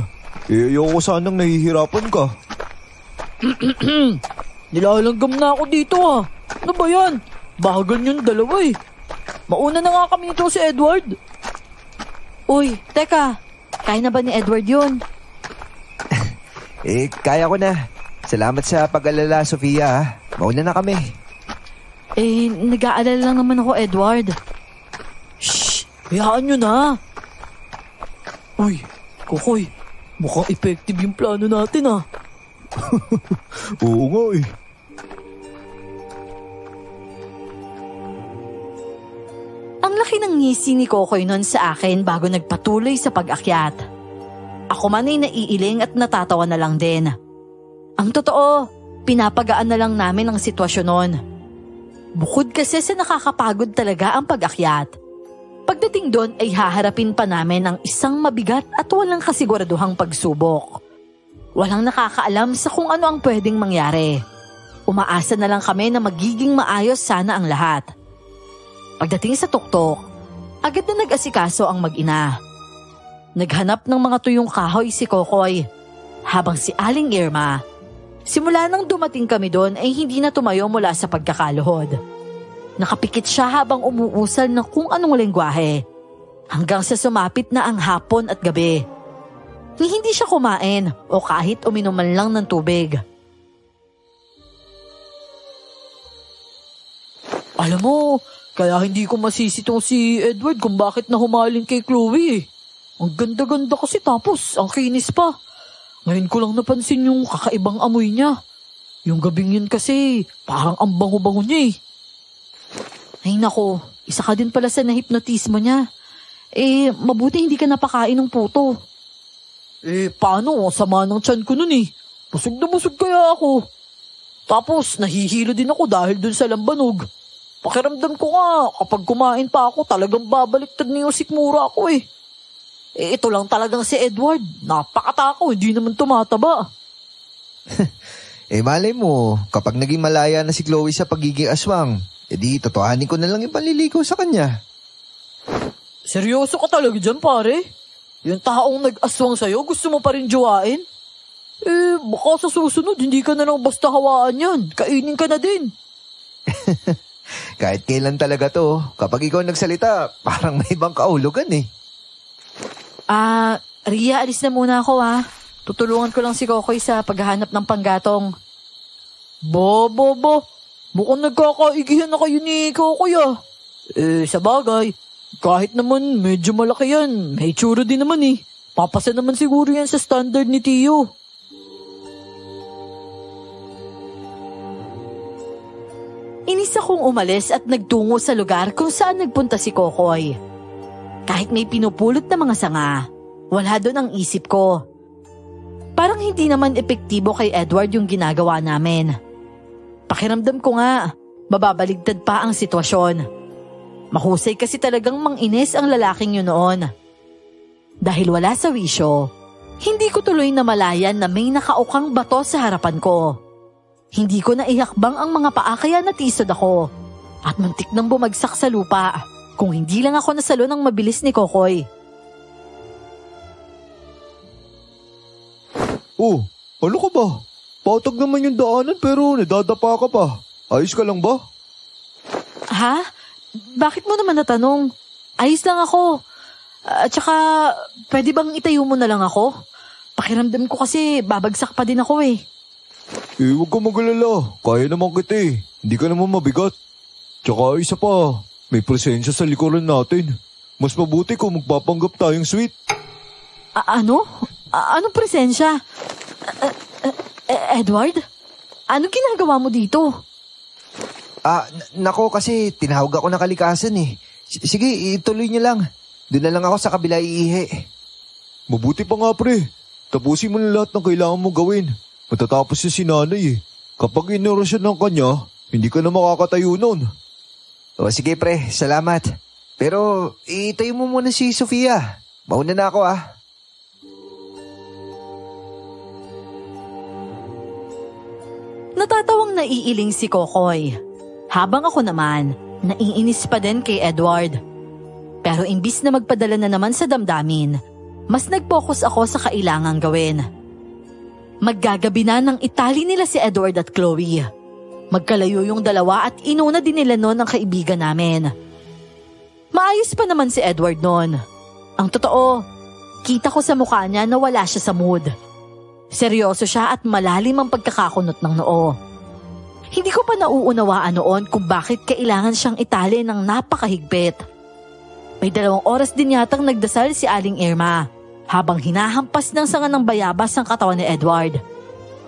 Ayoko sanang nahihirapan ka. Nilalanggam na ako dito Ano ba yan? Bagal yung dalawa eh. Mauna na nga kami nito si Edward. Uy, teka. Kaya na ba ni Edward yun? Kaya ko na. Salamat sa pag-alala, Sofia. Ha? Mauna na kami. Nag-aalala lang naman ako, Edward. Shh! Hayaan nyo na! Uy, Kokoy, mukhang effective yung plano natin ah. Oo nga eh. Ang laki ng ngisi ni Kokoy noon sa akin bago nagpatuloy sa pag-akyat. Ako man ay naiiling at natatawa na lang din. Ang totoo, pinapagaan na lang namin ang sitwasyon noon. Bukod kasi sa nakakapagod talaga ang pag-akyat. Pagdating doon ay haharapin pa namin ang isang mabigat at walang kasiguraduhang pagsubok. Walang nakakaalam sa kung ano ang pwedeng mangyari. Umaasa na lang kami na magiging maayos sana ang lahat. Pagdating sa tuktok, agad na nag-asikaso ang mag-ina. Naghanap ng mga tuyong kahoy si Kokoy, habang si Aling Irma, simula nang dumating kami doon ay hindi na tumayo mula sa pagkakaluhod. Nakapikit siya habang umuusal ng kung anong lengguwahe, hanggang sa sumapit na ang hapon at gabi. Hindi siya kumain o kahit uminom man lang ng tubig. Alam mo, kaya hindi ko masisitong si Edward kung bakit na humaling kay Chloe eh. Ang ganda-ganda kasi tapos ang kinis pa. Ngayon ko lang napansin yung kakaibang amoy niya. Yung gabing yun kasi parang ang bango-bango niya eh. Ay nako, isa ka din pala sa nahipnotismo niya. Mabuti hindi ka napakain ng puto. Paano? Sama ng tiyan ko nun eh. Busog na busog kaya ako. Tapos nahihilo din ako dahil dun sa lambanog. Pakiramdam ko nga, kapag kumain pa ako, talagang babaliktad na yung sikmura ako eh. Ito lang talagang si Edward. Napakatako, hindi naman tumataba. Malay mo, kapag naging malaya na si Chloe sa pagiging aswang, edi totohanin ko na lang yung panliligaw sa kanya. Seryoso ka talaga dyan, pare? Yung taong nag-aswang sa'yo, gusto mo pa rin jowain? Baka sa susunod, hindi ka na lang basta hawaan yan. Kainin ka na din. Kahit kailan talaga to, kapag ikaw nagsalita, parang may ibang kaulugan eh. Ria, alis na muna ako ha. Tutulungan ko lang si Kokoy sa paghahanap ng panggatong. Bo, mukhang nagkakaigihan na kayo ni Kokoy ah. Sa bagay, kahit naman medyo malaki yan, may tsura din naman eh. Papasa naman siguro yan sa standard ni Tio. Inis akong umalis at nagtungo sa lugar kung saan nagpunta si Kokoy. Kahit may pinupulot na mga sanga, wala doon ang isip ko. Parang hindi naman epektibo kay Edward yung ginagawa namin. Pakiramdam ko nga, mababaligtad pa ang sitwasyon. Mahusay kasi talagang manginis ang lalaking yun noon. Dahil wala sa wisyo, hindi ko tuloy na malayan na may nakaukang bato sa harapan ko. Hindi ko na ihakbang ang mga paa kaya natisod ako at muntik nang bumagsak sa lupa kung hindi lang ako nasalo ng mabilis ni Kokoy. Oh, ano ka ba? Patag naman yung daanan pero nadadapa ka pa. Ayos ka lang ba? Ha? Bakit mo naman natanong? Ayos lang ako. At saka, pwede bang itayo mo na lang ako? Pakiramdam ko kasi babagsak pa din ako eh. Huwag ka magalala. Kaya naman kita eh. Hindi ka naman mabigat. Tsaka isa pa, may presensya sa likuran natin. Mas mabuti kung magpapanggap tayong sweet. Ano? Anong presensya? Edward? Anong ginagawa mo dito? Nako kasi tinawag ako ng kalikasan eh. Sige, ituloy niyo lang. Doon na lang ako sa kabila iihi. Mabuti pa nga pre. Tapusin mo na lahat ng kailangan mo gawin. Matatapos yung sinanay eh. Kapag inorasyon ng kanya, hindi ka na makakatayo nun. O sige pre, salamat. Pero itayo mo muna si Sofia. Mauna na ako ah. Natatawang naiiling si Kokoy. Habang ako naman, naiinis pa din kay Edward. Pero imbis na magpadala na naman sa damdamin, mas nag-focus ako sa kailangang gawin. Maggagabi na nang itali nila si Edward at Chloe. Magkalayo yung dalawa at inuna din nila noon ang kaibigan namin. Maayos pa naman si Edward noon. Ang totoo, kita ko sa mukha niya na wala siya sa mood. Seryoso siya at malalim ang pagkakakunot ng noo. Hindi ko pa nauunawaan noon kung bakit kailangan siyang itali ng napakahigpit. May 2 oras din yatang nagdasal si Aling Irma habang hinahampas ng sanga ng bayabas ang katawan ni Edward.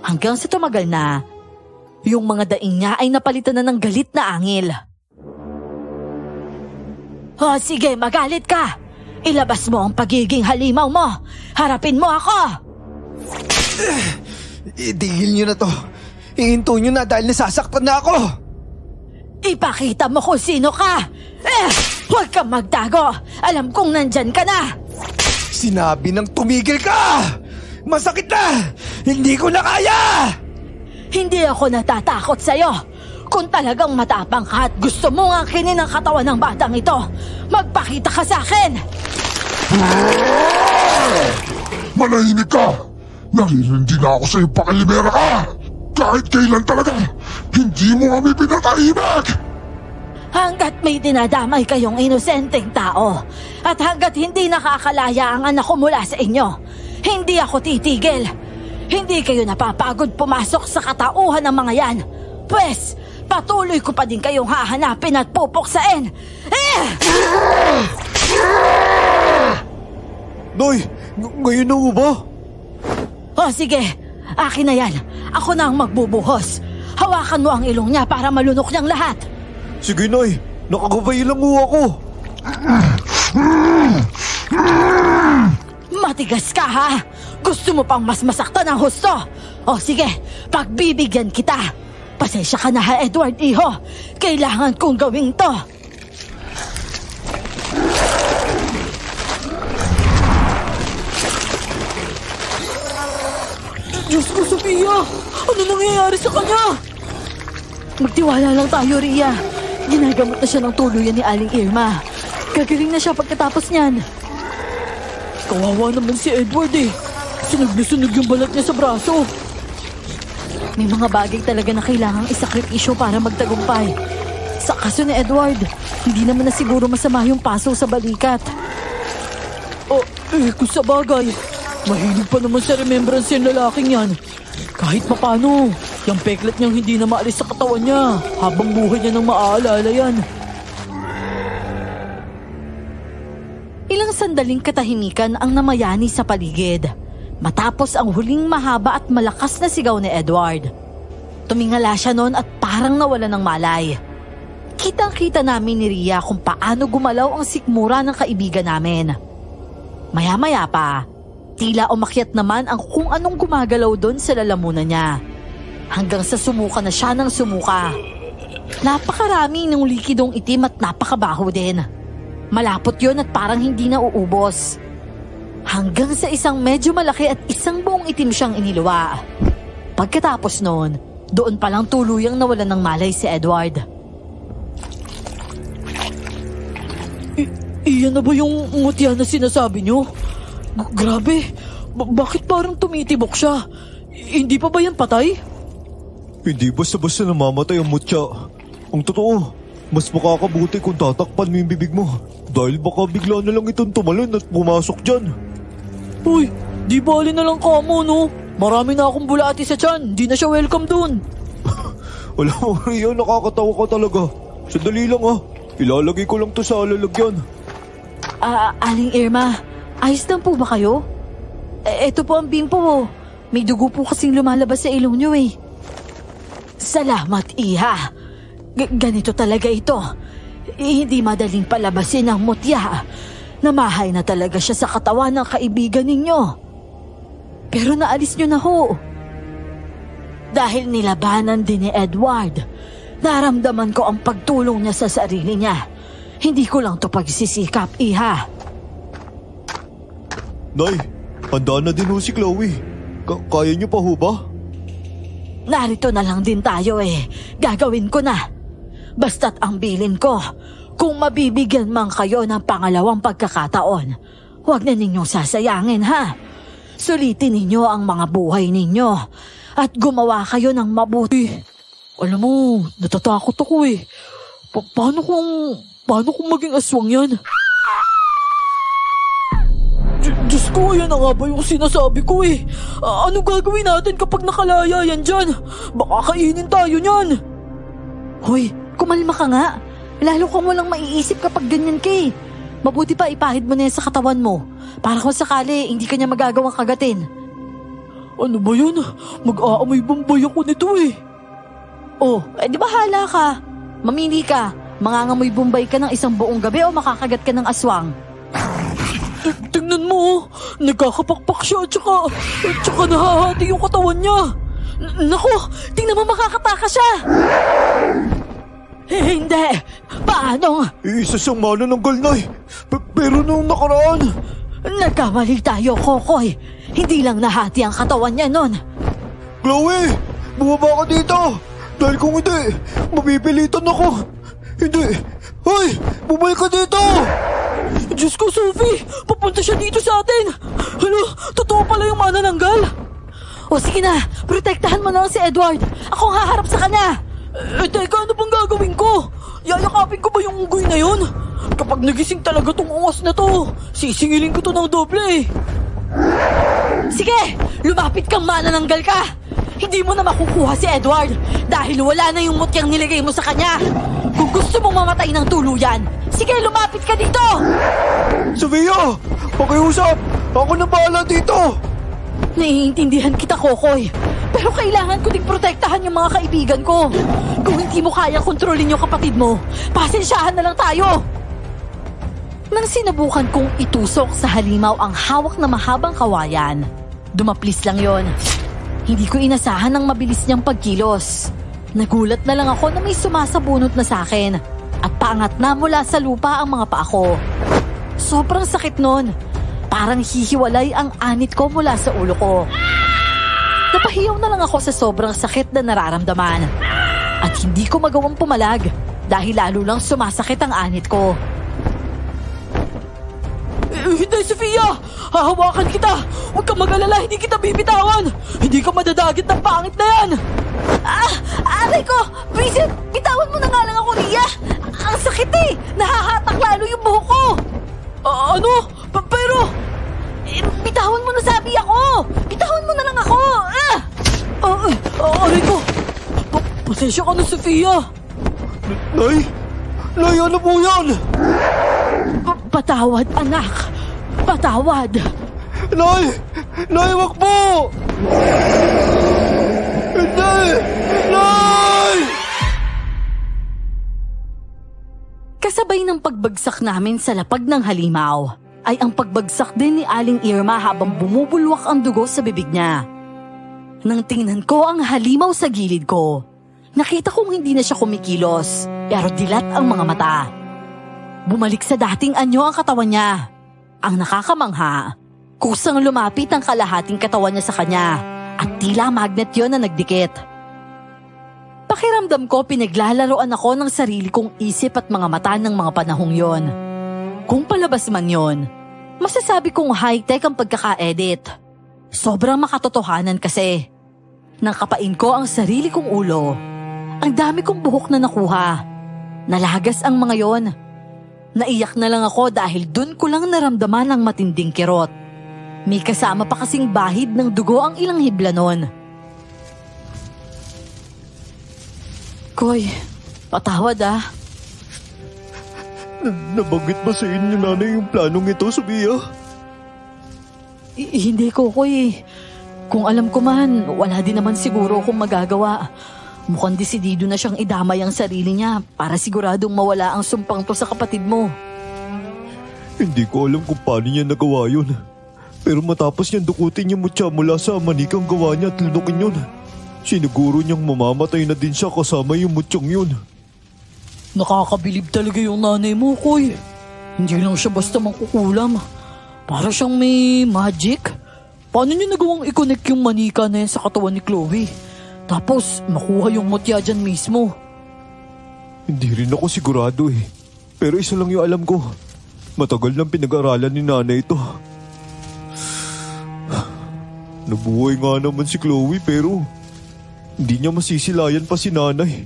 Hanggang sa tumagal na, yung mga daing niya ay napalitan na ng galit na angil. "Oh, sige, magalit ka! Ilabas mo ang pagiging halimaw mo! Harapin mo ako!" Itigil niyo na to. Ihinto niyo na dahil nasasaktan na ako. "Ipakita mo kung sino ka! Huwag kang magtago! Alam kong nandyan ka na!" Sinabi ng tumigil ka! Masakit na! Hindi ko na kaya! Hindi ako natatakot sa'yo. Kung talagang matapang ka at gusto mong angkinin ang katawan ng batang ito, magpakita ka sa akin! Manahimik ka! Naririndi na ako sa'yo, pakilibera ka! Kahit kailan talaga, hindi mo kami pinatahimik! Hanggat may dinadamay kayong inosenteng tao at hanggat hindi nakakalaya ang anak ko mula sa inyo, hindi ako titigil. Hindi kayo napapagod pumasok sa katauhan ng mga yan. Pwes, patuloy ko pa din kayong hahanapin at pupuksain. Nay, ngayon na ho ba? O sige, akin na yan. Ako na ang magbubuhos. Hawakan mo ang ilong niya para malunok niyang lahat. Sige, Nay. Nakagabay lang ho ako. Matigas ka, ha? Gusto mo pang mas masaktan ang husto? O sige, pagbibigyan kita. Pasensya ka na, ha, Edward, iho. Kailangan kong gawin to. Diyos ko, Sofia! Ano nangyayari sa kanya? Magtiwala lang tayo, Rhea. Ginagamot na siya ng tuluyan ni Aling Irma. Gagaling na siya pagkatapos niyan. Kawawa naman si Edward eh. Sunog na sunog yung balat niya sa braso. May mga bagay talaga na kailangang isakripisyo para magtagumpay. Sa kaso ni Edward, hindi naman na siguro masama yung paso sa balikat. Kung sa bagay, mahilig pa naman sa remembrance yung lalaking yan. Kahit papano, yung peklat niyang hindi na maalis sa katawan niya. Habang buhay niya nang maaalala yan. Ilang sandaling katahimikan ang namayani sa paligid. Matapos ang huling mahaba at malakas na sigaw ni Edward. Tumingala siya noon at parang nawala ng malay. Kitang-kita namin ni Rhea kung paano gumalaw ang sikmura ng kaibigan namin. Maya-maya pa, tila umakyat naman ang kung anong gumagalaw doon sa lalamunan niya. Hanggang sa sumuka na siya ng sumuka. Napakarami ng likidong itim at napakabaho din. Malapot yon at parang hindi na uubos. Hanggang sa isang medyo malaki at isang buong itim siyang iniluwa. Pagkatapos noon, doon palang tuluyang nawalan ng malay si Edward. Iyan na ba yung mutya na sinasabi niyo? Grabe, bakit parang tumitibok siya? Hindi pa ba yan patay? Hindi basta-basta namamatay ang mutya. Ang totoo, mas makakabuti kung tatakpan mo yung bibig mo. Dahil baka bigla na lang itong tumalon at pumasok dyan. Uy, di bali na lang kamo, no? Marami na akong bulati sa tiyan. Di na siya welcome dun. Wala mo, Rhea, nakakatawa ka talaga. Sandali lang, ha. Ilalagay ko lang to sa lalagyan. Aling Irma, ayos lang po ba kayo? Eto po ang bimpo. May dugo po kasing lumalabas sa ilong niyo eh. Salamat, Iha. Ganito talaga ito. Hindi madaling palabasin ang mutya. Namahay na talaga siya sa katawan ng kaibigan ninyo. Pero naalis niyo na ho. Dahil nilabanan din ni Edward, naramdaman ko ang pagtulong niya sa sarili niya. Hindi ko lang to pagsisikap, Iha. Nay, handa na din ho si Chloe. Kaya niyo pa ho ba? Narito na lang din tayo eh. Gagawin ko na. Basta't ang bilin ko, kung mabibigyan man kayo ng pangalawang pagkakataon, huwag na ninyong sasayangin, ha? Sulitin ninyo ang mga buhay ninyo at gumawa kayo ng mabuti. Alam mo, natatakot ako eh. Paano kung maging aswang yan? Diyos ko, yan na nga ba yung sinasabi ko eh. Anong gagawin natin kapag nakalaya yan dyan? Baka kainin tayo niyan. Hoy, kumalma ka nga. Lalo kang walang maiisip kapag ganyan ka eh. Mabuti pa ipahid mo na yan sa katawan mo. Para kung sakali, hindi ka niya magagawang kagatin. Ano ba yun? Mag-aamoy bombay ako nito eh. Oh, di bahala ka. Mamili ka. Mangangamoy bombay ka ng isang buong gabi o makakagat ka ng aswang. Tingnan mo, nagkakapakpak siya at saka nahahati yung katawan niya. Naku, tingnan mo makakataka siya. Hindi. Paano? Isa siyang manananggal, Nay. Pero nung nakaraan... Nagkamali tayo, Kokoy. Hindi lang nahati ang katawan niya nun. Chloe, bumaba ka dito. Dahil kung hindi, mapipilitan ako. Hindi. Hoy, bumalik ka dito. Diyos ko, Sophie! Papunta siya dito sa atin! Ano? Totoo pala yung manananggal? O sige na, protektahan mo na lang si Edward. Ako ang haharap sa kanya. Teka, ano bang gagawin ko? Yayakapin ko ba yung unggoy na yun? Kapag nagising talaga tong ungas na to, sisingilin ko to ng doble. Sige, lumapit kang manananggal ka. Hindi mo na makukuha si Edward dahil wala na yung mutyang nilagay mo sa kanya. Kung gusto mong mamatay ng tuluyan, sige, lumapit ka dito! Sofia! Pakiusap! Ako na bahala dito! Naiintindihan kita, Kokoy. Pero kailangan ko ding protektahan yung mga kaibigan ko. Kung hindi mo kaya kontrolin yung kapatid mo, pasensyahan na lang tayo! Nang sinubukan kong itusok sa halimaw ang hawak na mahabang kawayan, dumaplis lang yon. Hindi ko inasahan ang mabilis niyang pagkilos. Nagulat na lang ako na may sumasabunot na sa akin at paangat na mula sa lupa ang mga paa ko. Sobrang sakit nun. Parang hihiwalay ang anit ko mula sa ulo ko. Napahiyaw na lang ako sa sobrang sakit na nararamdaman. At hindi ko magawang pumalag dahil lalo lang sumasakit ang anit ko. Hindi, Sofia! Hahawakan kita! Huwag kang mag-alala, hindi kita bibitawan! Hindi ka madadagit ng pangit na yan! Aray ko! Vincent, bitawan mo na nga lang ako, Ria! Ang sakit eh! Nahahatak lalo yung buhok ko! Ano? Pero... bitawan mo na sabi ako! Bitawan mo na lang ako! Aray ko! Pasensya ka na, Sofia! Nay! Nay, ano po yan? Patawad, anak! Patawad! Nay! Nay, wag po! Hindi! Nay! Kasabay ng pagbagsak namin sa lapag ng halimaw, ay ang pagbagsak din ni Aling Irma habang bumubulwak ang dugo sa bibig niya. Nang tingnan ko ang halimaw sa gilid ko, nakita kong hindi na siya kumikilos, pero dilat ang mga mata. Bumalik sa dating anyo ang katawan niya. Ang nakakamangha, kusang lumapit ang kalahating katawan niya sa kanya at tila magnet yon na nagdikit. Pakiramdam ko pinaglalaroan ako ng sarili kong isip at mga mata ng mga panahong yon. Kung palabas man yon, masasabi kong high-tech ang pagkaka-edit. Sobrang makatotohanan kasi. Nang kapain ko ang sarili kong ulo, ang dami kong buhok na nakuha. Nalagas ang mga yon. Naiyak na lang ako dahil dun ko lang naramdaman ang matinding kirot. May kasama pa kasing bahid ng dugo ang ilang hibla nun. Koy, patawad ah. Nabanggit ba sa inyo, nanay, yung planong ito, Sofia? Hindi ko, Koy. Kung alam ko man, wala din naman siguro akong magagawa. Mukhang desidido na siyang idamay ang sarili niya para siguradong mawala ang sumpang to sa kapatid mo. Hindi ko alam kung paano niya nagawa yun. Pero matapos niyang dukutin yung mutya mula sa manikang gawa niya at lunukin yun, siniguro niyang mamamatay na din siya kasama yung mutyang yun. Nakakabilib talaga yung nanay mo, Koy. Hindi lang siya basta mangkukulam. Para siyang may magic. Paano niya nagawang i-connect yung manika na yan sa katawan ni Chloe? Tapos makuha yung mutya dyan mismo. Hindi rin ako sigurado eh. Pero isa lang yung alam ko. Matagal nang pinag-aralan ni nanay ito. Nabuhay nga naman si Chloe pero hindi niya masisilayan pa si nanay.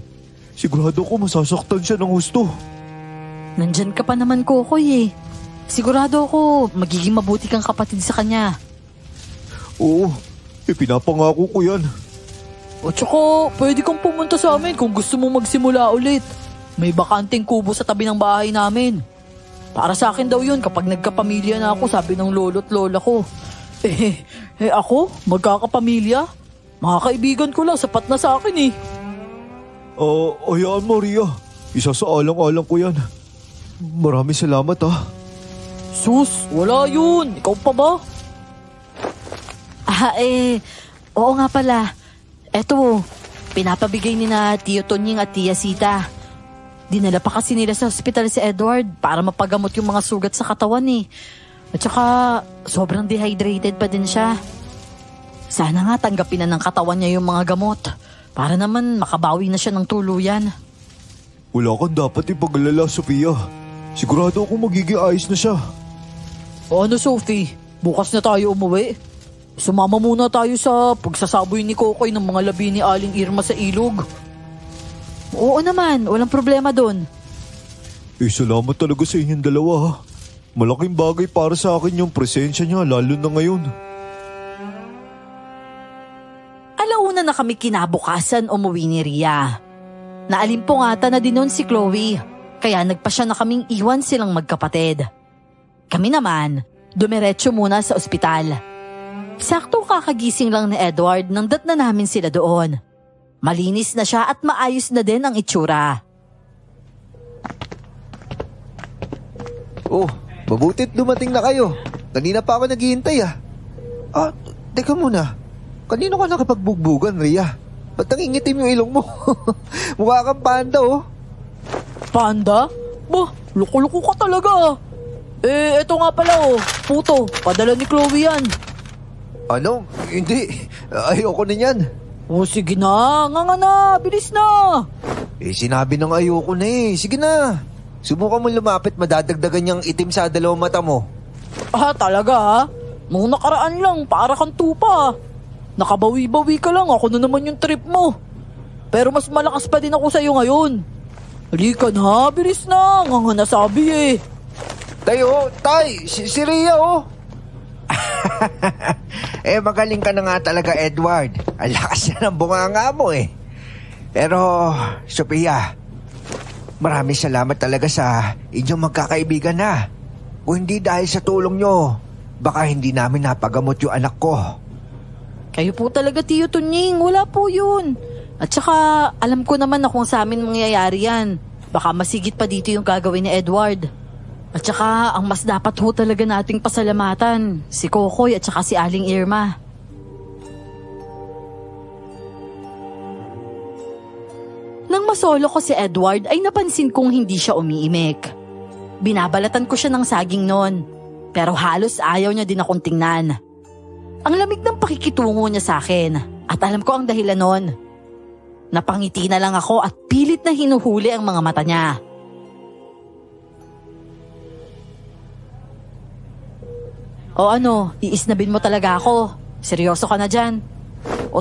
Sigurado ko masasaktan siya ng husto. Nandyan ka pa naman, Kokoy eh. sigurado ako magiging mabuti kang kapatid sa kanya. Oo, pinapangako ko yan. At saka, pwede kang pumunta sa amin kung gusto mo magsimula ulit. May bakanting kubo sa tabi ng bahay namin. Para sa akin daw yun kapag nagkapamilya na ako, sabi ng lolo't lola ko. Ako? Magkakapamilya? Mga kaibigan ko lang, sapat na sa akin eh. Hayaan mo, Ria. Isa sa alang-alang ko yan. Maraming salamat ha. Sus, wala yun. Ikaw pa ba? Oo nga pala. Eto, pinapabigay ni na Tio Tonying at Tia Sita. Dinala pa kasi nila sa hospital si Edward para mapagamot yung mga sugat sa katawan eh. At saka, sobrang dehydrated pa din siya. Sana nga tanggapin na ng katawan niya yung mga gamot para naman makabawi na siya ng tuluyan. Wala kang dapat ipag-alala, Sophia. Sigurado akong magiging ayos na siya. Ano, Sophie? Bukas na tayo umuwi? Sumama muna tayo sa pagsasaboy ni Kokoy ng mga labi ni Aling Irma sa ilog. Oo naman, walang problema doon. Salamat talaga sa inyong dalawa ha. Malaking bagay para sa akin yung presensya niya, lalo na ngayon. Alauna na kami kinabukasan umuwi ni Ria. Naalimpungatan na din noon si Chloe, kaya nagpasya na kaming iwan silang magkapatid. Kami naman, dumiretso muna sa ospital. Sakto kakagising lang ni Edward nang datna namin sila doon. Malinis na siya at maayos na din ang itsura. Mabutit dumating na kayo. Kanina pa ako naghihintay ah. Teka muna. Kanino ka nakapagbugbugan, Ria? Ba't nangingitim yung ilong mo? Mukha kang panda oh. Panda? Bah, loko-loko ka talaga. Eto nga pala puto, padala ni Chloe yan. Ano? Hindi. Ayoko na yan. Sige na, nga na, bilis na. Sinabi nang ayoko na eh. Sige na. Subukan mo lumapit, madadagdagan niyang itim sa dalawang mata mo. Talaga ha? Nung nakaraan lang, para kang tupa. Nakabawi-bawi ka lang, ako na naman yung trip mo. Pero mas malakas pa din ako sa'yo ngayon. Halika na, bilis na, nga nasabi eh. Tay, si Ria oh. Magaling ka na nga talaga, Edward. Ang lakas na ng bunganga mo eh. Pero, Sophia, maraming salamat talaga sa inyong magkakaibigan na. Kung hindi dahil sa tulong nyo, baka hindi namin napagamot yung anak ko. Kayo po talaga, Tio Tonying. Wala po yun. At saka, alam ko naman na kung sa amin mangyayari yan. Baka masigit pa dito yung gagawin ni Edward. At saka, ang mas dapat ho talaga nating pasalamatan, si Kokoy at saka si Aling Irma. Nang masolo ko si Edward ay napansin kong hindi siya umiimik. Binabalatan ko siya ng saging noon, pero halos ayaw niya din akong tingnan. Ang lamig ng pakikitungo niya sa akin at alam ko ang dahilan noon. Napangiti na lang ako at pilit na hinuhuli ang mga mata niya. Iisnabin mo talaga ako? Seryoso ka na dyan?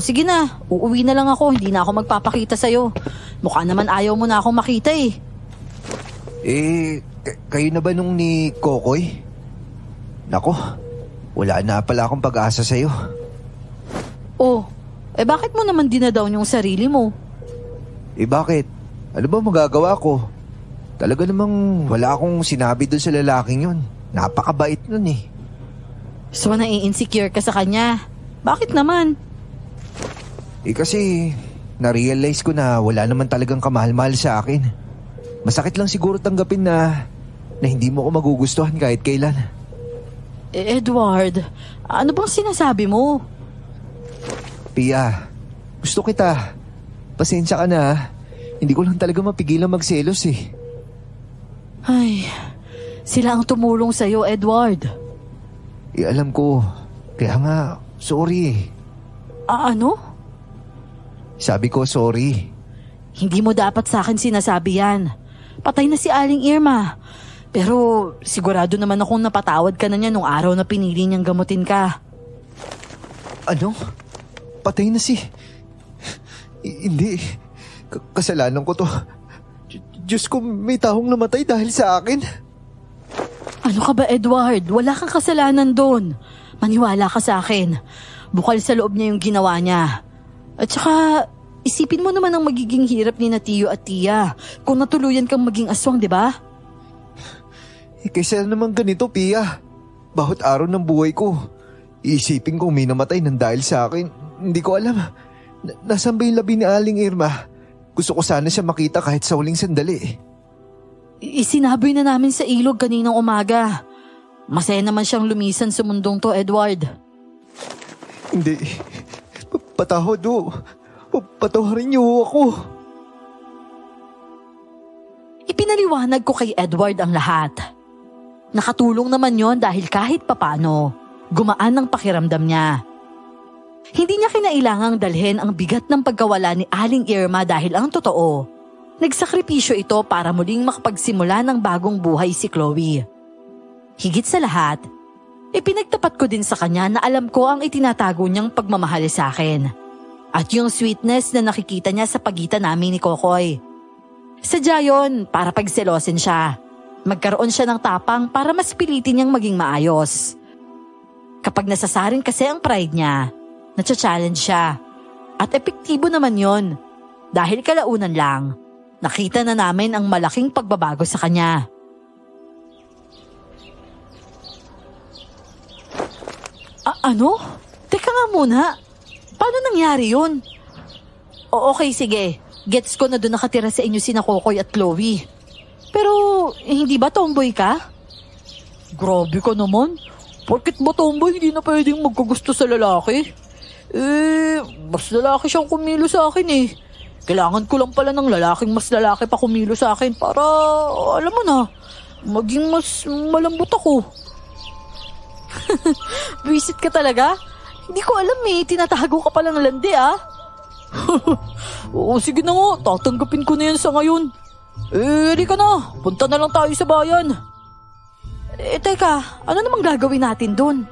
Sige na, uuwi na lang ako, hindi na ako magpapakita sa'yo. Mukha naman ayaw mo na akong makita eh. Kayo na ba nung ni Kokoy? Nako, wala na pala akong pag-asa sa'yo. Bakit mo naman dinadown yung sarili mo? Bakit? Ano ba magagawa ko? Talaga namang wala akong sinabi doon sa lalaking yun. Napakabait nun eh. So nai-insecure ka sa kanya? Bakit naman? Kasi na-realize ko na wala naman talagang kamahal-mahal sa akin. Masakit lang siguro tanggapin na hindi mo ako magugustuhan kahit kailan. Edward, ano bang sinasabi mo? Pia, gusto kita. Pasensya ka na. Hindi ko lang talaga mapigilan magselos eh. Ay, sila ang tumulong sa'yo, Edward. Alam ko. Kaya nga, sorry. Ano? Sabi ko sorry. Hindi mo dapat sa akin sinasabi yan. Patay na si Aling Irma. Pero sigurado naman akong napatawad ka na niya nung araw na pinili niyang gamutin ka. Ano? Patay na si... Hindi. Kasalanan ko to. Diyos ko, may taong namatay dahil sa akin. Ano ka ba, Edward? Wala kang kasalanan doon. Maniwala ka sa akin. Bukal sa loob niya yung ginawa niya. At saka, isipin mo naman ang magiging hirap ni na Tio at Tia kung natuluyan kang maging aswang, di ba? Kaysa naman ganito, Pia. Bawat araw ng buhay ko, iisipin kong may namatay nang dahil sa akin. Hindi ko alam. Nasaan ba yung labi ni Aling Irma? Gusto ko sana siya makita kahit sa huling sandali. Isinaboy na namin sa ilog kaninang umaga. Masaya naman siyang lumisan sa mundong to, Edward. Hindi. Patawad o. Patawarin niyo ako. Ipinaliwanag ko kay Edward ang lahat. Nakatulong naman yon dahil kahit papano, gumaan ang pakiramdam niya. Hindi niya kinailangang dalhin ang bigat ng pagkawala ni Aling Irma dahil ang totoo, nagsakripisyo ito para muling makapagsimula ng bagong buhay si Chloe. Higit sa lahat, ipinagtapat ko din sa kanya na alam ko ang itinatago niyang pagmamahal sa akin. At yung sweetness na nakikita niya sa pagitan namin ni Kokoy. Sadya yun para pagselosin siya. Magkaroon siya ng tapang para mas pilitin niyang maging maayos. Kapag nasasarin kasi ang pride niya, natsa-challenge siya. At epektibo naman yon. Dahil kalaunan lang, nakita na namin ang malaking pagbabago sa kanya. Ano? Teka nga muna. Paano nangyari yun? Okay, sige. Gets ko na doon nakatira sa inyo sina Kokoy at Chloe. Pero, hindi ba tomboy ka? Grabe ka naman. Porket ba tomboy, hindi na pwedeng magkagusto sa lalaki? Mas lalaki siyang kumilo sa akin eh. Kailangan ko lang pala ng lalaking mas lalaki pa kumilo sa akin para, alam mo na, maging mas malambot ako. Visit ka talaga? Hindi ko alam eh, tinatago ka palang landi ah. Oo, sige na nga, tatanggapin ko na yan sa ngayon. Halika na, punta na lang tayo sa bayan. Teka, ano namang gagawin natin dun?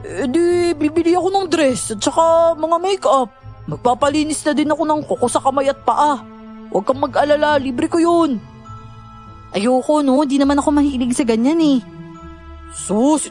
Di, bibili ako ng dress at saka mga make-up. Magpapalinis na din ako ng kuko sa kamay at paa. Huwag kang mag-alala, libre ko yun. Ayoko no, di naman ako mahilig sa ganyan eh. Sus,